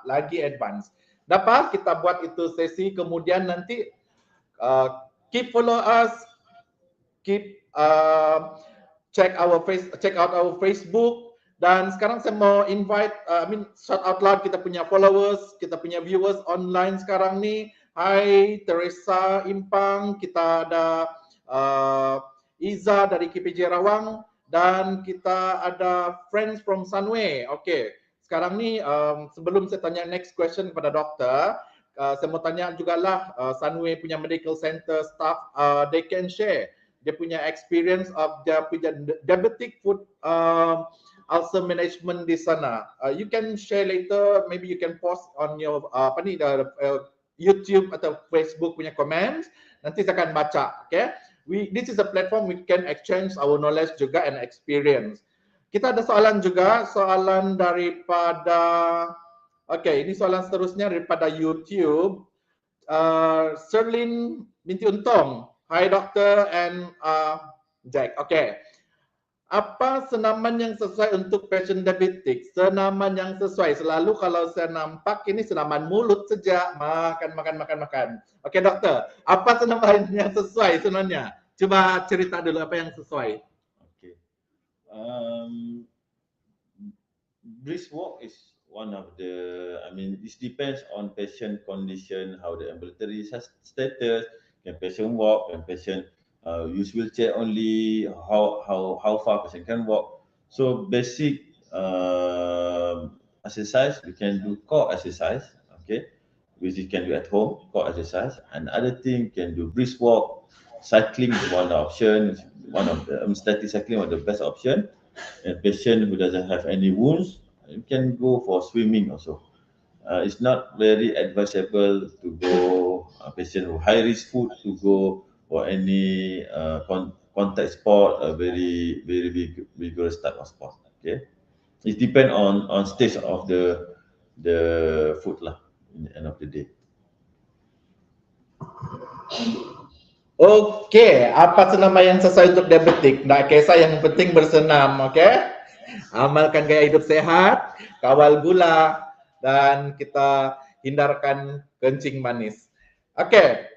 Lagi advance. Dapat kita buat itu sesi kemudian nanti keep follow us, keep check out our Facebook. Dan sekarang saya mau invite, shout out loud kita punya followers, kita punya viewers online sekarang ni. Hai Teresa Impang, kita ada Iza dari KPJ Rawang dan kita ada friends from Sunway. Okay, sekarang ni sebelum saya tanya next question kepada doktor, saya mau tanya jugalah Sunway punya medical center staff, they can share dia punya experience of dia punya diabetic food ulcer management di sana. You can share later, maybe you can post on your YouTube atau Facebook punya comments. Nanti saya akan baca. Okay, this is a platform we can exchange our knowledge juga and experience. Kita ada soalan juga, soalan daripada ini soalan seterusnya daripada YouTube. Sherlyn binti Untung. Hi Doctor and Jack. Okay. Apa senaman yang sesuai untuk patient diabetic? Senaman yang sesuai. Selalu kalau saya nampak ini senaman mulut saja. Makan. Okey doktor, apa senaman yang sesuai sebenarnya? Cuba cerita dulu apa yang sesuai. Okay. Brisk walk is one of the, it depends on patient condition, how the ambulatory status, can patient walk, can patient use wheelchair only, how far person can walk. So basic exercise, we can do core exercise, okay, which you can do at home, core exercise. And other thing, can do brisk walk, cycling is one option, static cycling one of the best option. And patient who doesn't have any wounds, you can go for swimming also. It's not very advisable to go patient who high risk food to go for any contact sport, a very vigorous type of sport. Okay, it depends on stage of the food lah. In the end of the day. Okay, apa senam yang sesuai untuk diabetik? Tak kisah, yang penting bersenam, okay? Amalkan gaya hidup sehat, kawal gula, dan kita hindarkan kencing manis. Okay.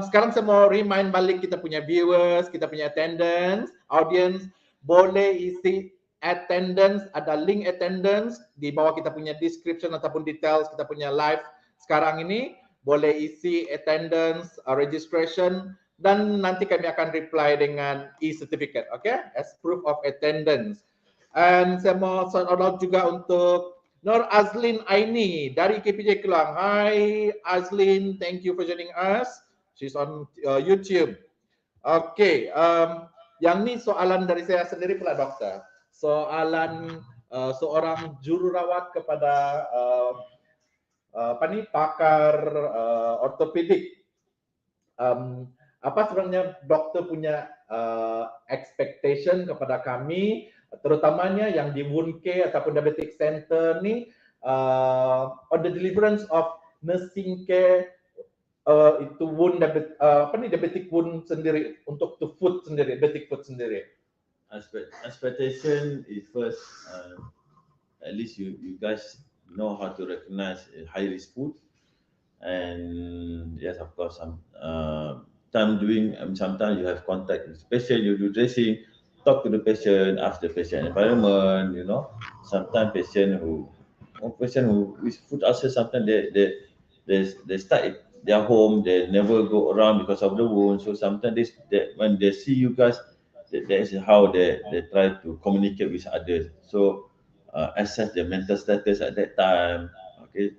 Sekarang saya mau remind balik kita punya viewers, kita punya attendance, audience, boleh isi attendance, ada link attendance di bawah kita punya description ataupun details kita punya live sekarang ini. Boleh isi attendance, registration, dan nanti kami akan reply dengan e-certificate, okay, as proof of attendance. And saya mau shout out juga untuk Nur Azlin Aini dari KPJ Kelang. Hi Azlin, thank you for joining us. She's on YouTube. Okay, yang ni soalan dari saya sendiri pula doktor. Soalan seorang jururawat kepada pakar ortopedik. Apa sebenarnya doktor punya expectation kepada kami, terutamanya yang di wound care ataupun diabetic center ni, on the deliverance of nursing care, itu wound diabetic wound sendiri, untuk to food sendiri, diabetic food sendiri. Expectation is first, at least you guys know how to recognize high risk food. And yes, of course, sometimes you have contact with the patient, you do dressing, talk to the patient, ask the patient environment, you know. Sometimes patient who with food ulcer, sometimes they start at their home, they never go around because of the wound. So sometimes when they see you guys, that is how they try to communicate with others. So assess their mental status at that time. Okay,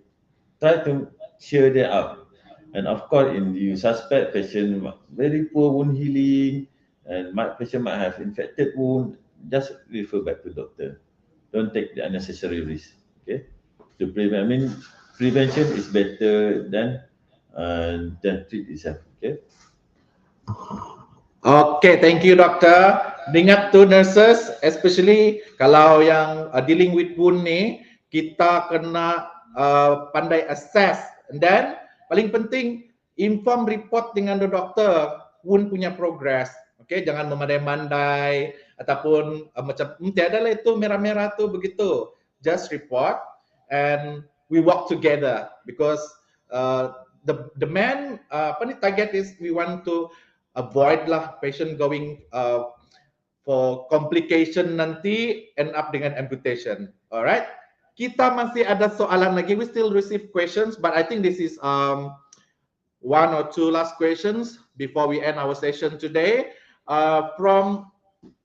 try to cheer them up. And of course, in you suspect patient very poor wound healing, and patient might have infected wound, just refer back to doctor. Don't take the unnecessary risk. Okay, to prevent. I mean, prevention is better than treat itself. Okay. Okay, thank you, doktor. Ingat tu nurses, especially kalau yang dealing with wound ni, kita kena pandai assess, and then paling penting inform report dengan the doktor wound punya progress. Okay, jangan memandai-mandai ataupun macam tiada lah itu merah-merah tu begitu. Just report and we work together because the main target is we want to avoid lah patient going for complication nanti end up dengan amputation. Alright, kita masih ada soalan lagi. We still receive questions, but I think this is one or two last questions before we end our session today. From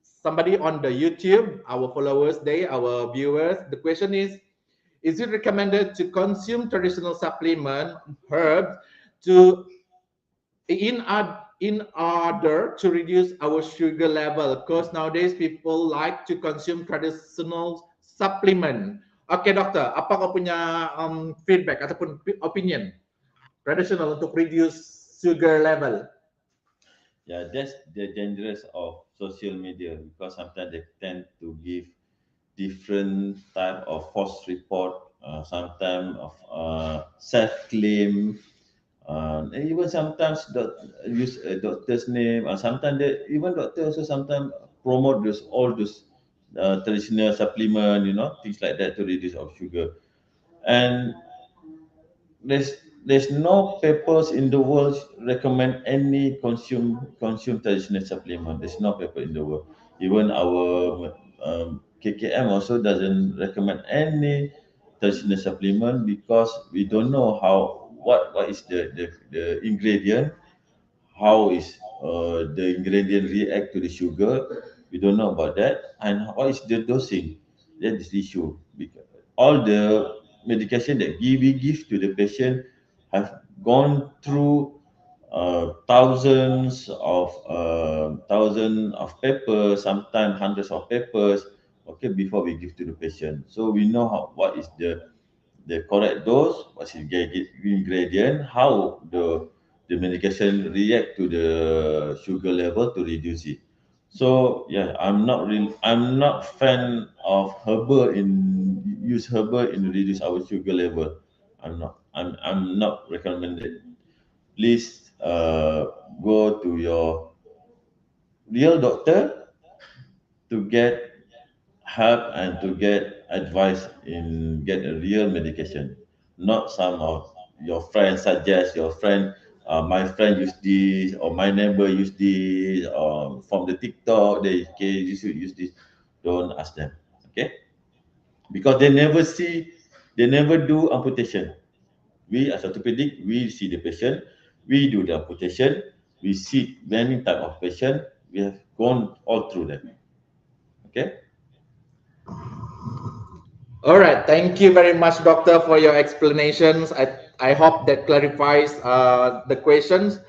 somebody on the YouTube, our followers, our viewers. The question is it recommended to consume traditional supplement herbs in order to reduce our sugar level? Because nowadays people like to consume traditional supplement. Okay, doktor, apa kau punya feedback ataupun opinion traditional untuk reduce sugar level? Yeah, that's the dangerous of social media, because sometimes they tend to give different type of false report, sometimes of self-claim, and even sometimes use a doctor's name, and sometimes even doctor also sometimes promote all those traditional supplement, you know, things like that to reduce of sugar. And there's no papers in the world recommend any consume traditional supplement. There's no paper in the world. Even our KKM also doesn't recommend any traditional supplement, because we don't know what is the ingredient, how is the ingredient react to the sugar. We don't know about that, and what is the dosing. That is the issue. Because all the medication that we give to the patient have gone through thousands of papers, sometimes hundreds of papers, okay, before we give to the patient. So we know what is the correct dose, what is the ingredient, how the medication react to the sugar level to reduce it. So yeah, I'm not fan of use herbal in reduce our sugar level. I'm not recommended. Please go to your real doctor to get help and to get advice in get a real medication, not some of your friends suggest my friend use this, or my neighbor use this, or from the TikTok you should use this. Don't ask them, okay? Because they never do amputation. We as orthopedic, we see the patient, we do the amputation, we see many type of patient, we have gone all through them, okay? All right, thank you very much, doctor, for your explanations. I hope that clarifies the questions.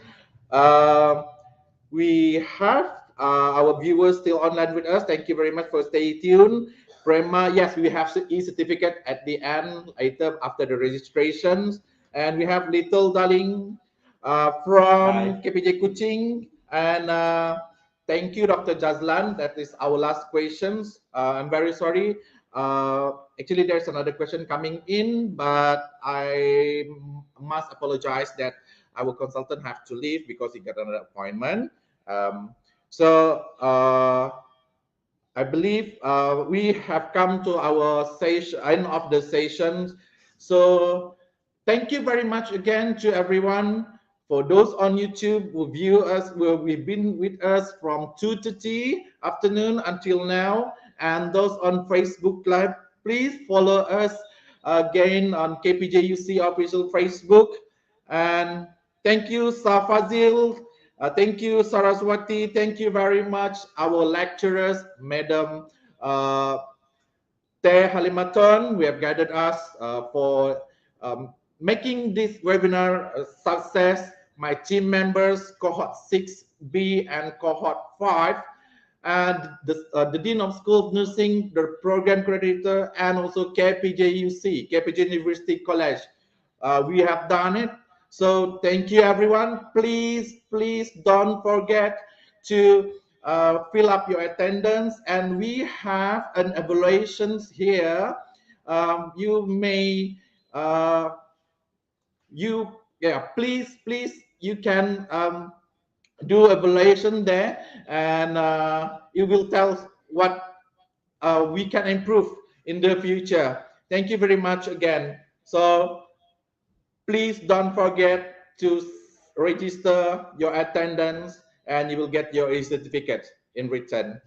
We have our viewers still online with us. Thank you very much for staying tuned. Prema, yes, we have e-certificate at the end later after the registrations. And we have little darling from KPJ Kuching. And thank you, Dr. Jazlan. That is our last questions. I'm very sorry. Actually, there's another question coming in, but I must apologize that our consultant have to leave because he got another appointment. So I believe we have come to our end of the session. So thank you very much again to everyone. For those on YouTube who view us, who have been with us from 2:30 afternoon until now, and those on Facebook Live, please follow us again on KPJUC official Facebook. And thank you, Safazil. Thank you, Saraswati. Thank you very much, our lecturers, Madam Teh Halimaton. We have guided us for making this webinar a success. My team members, cohort 6B and cohort 5, and the Dean of School of Nursing, the program coordinator, and also KPJUC, KPJ University College. We have done it. So thank you, everyone. Please don't forget to fill up your attendance. And we have an evaluations here. You may, please, you can do evaluation there, and you will tell what we can improve in the future. Thank you very much again. So please don't forget to register your attendance, and you will get your certificate in return.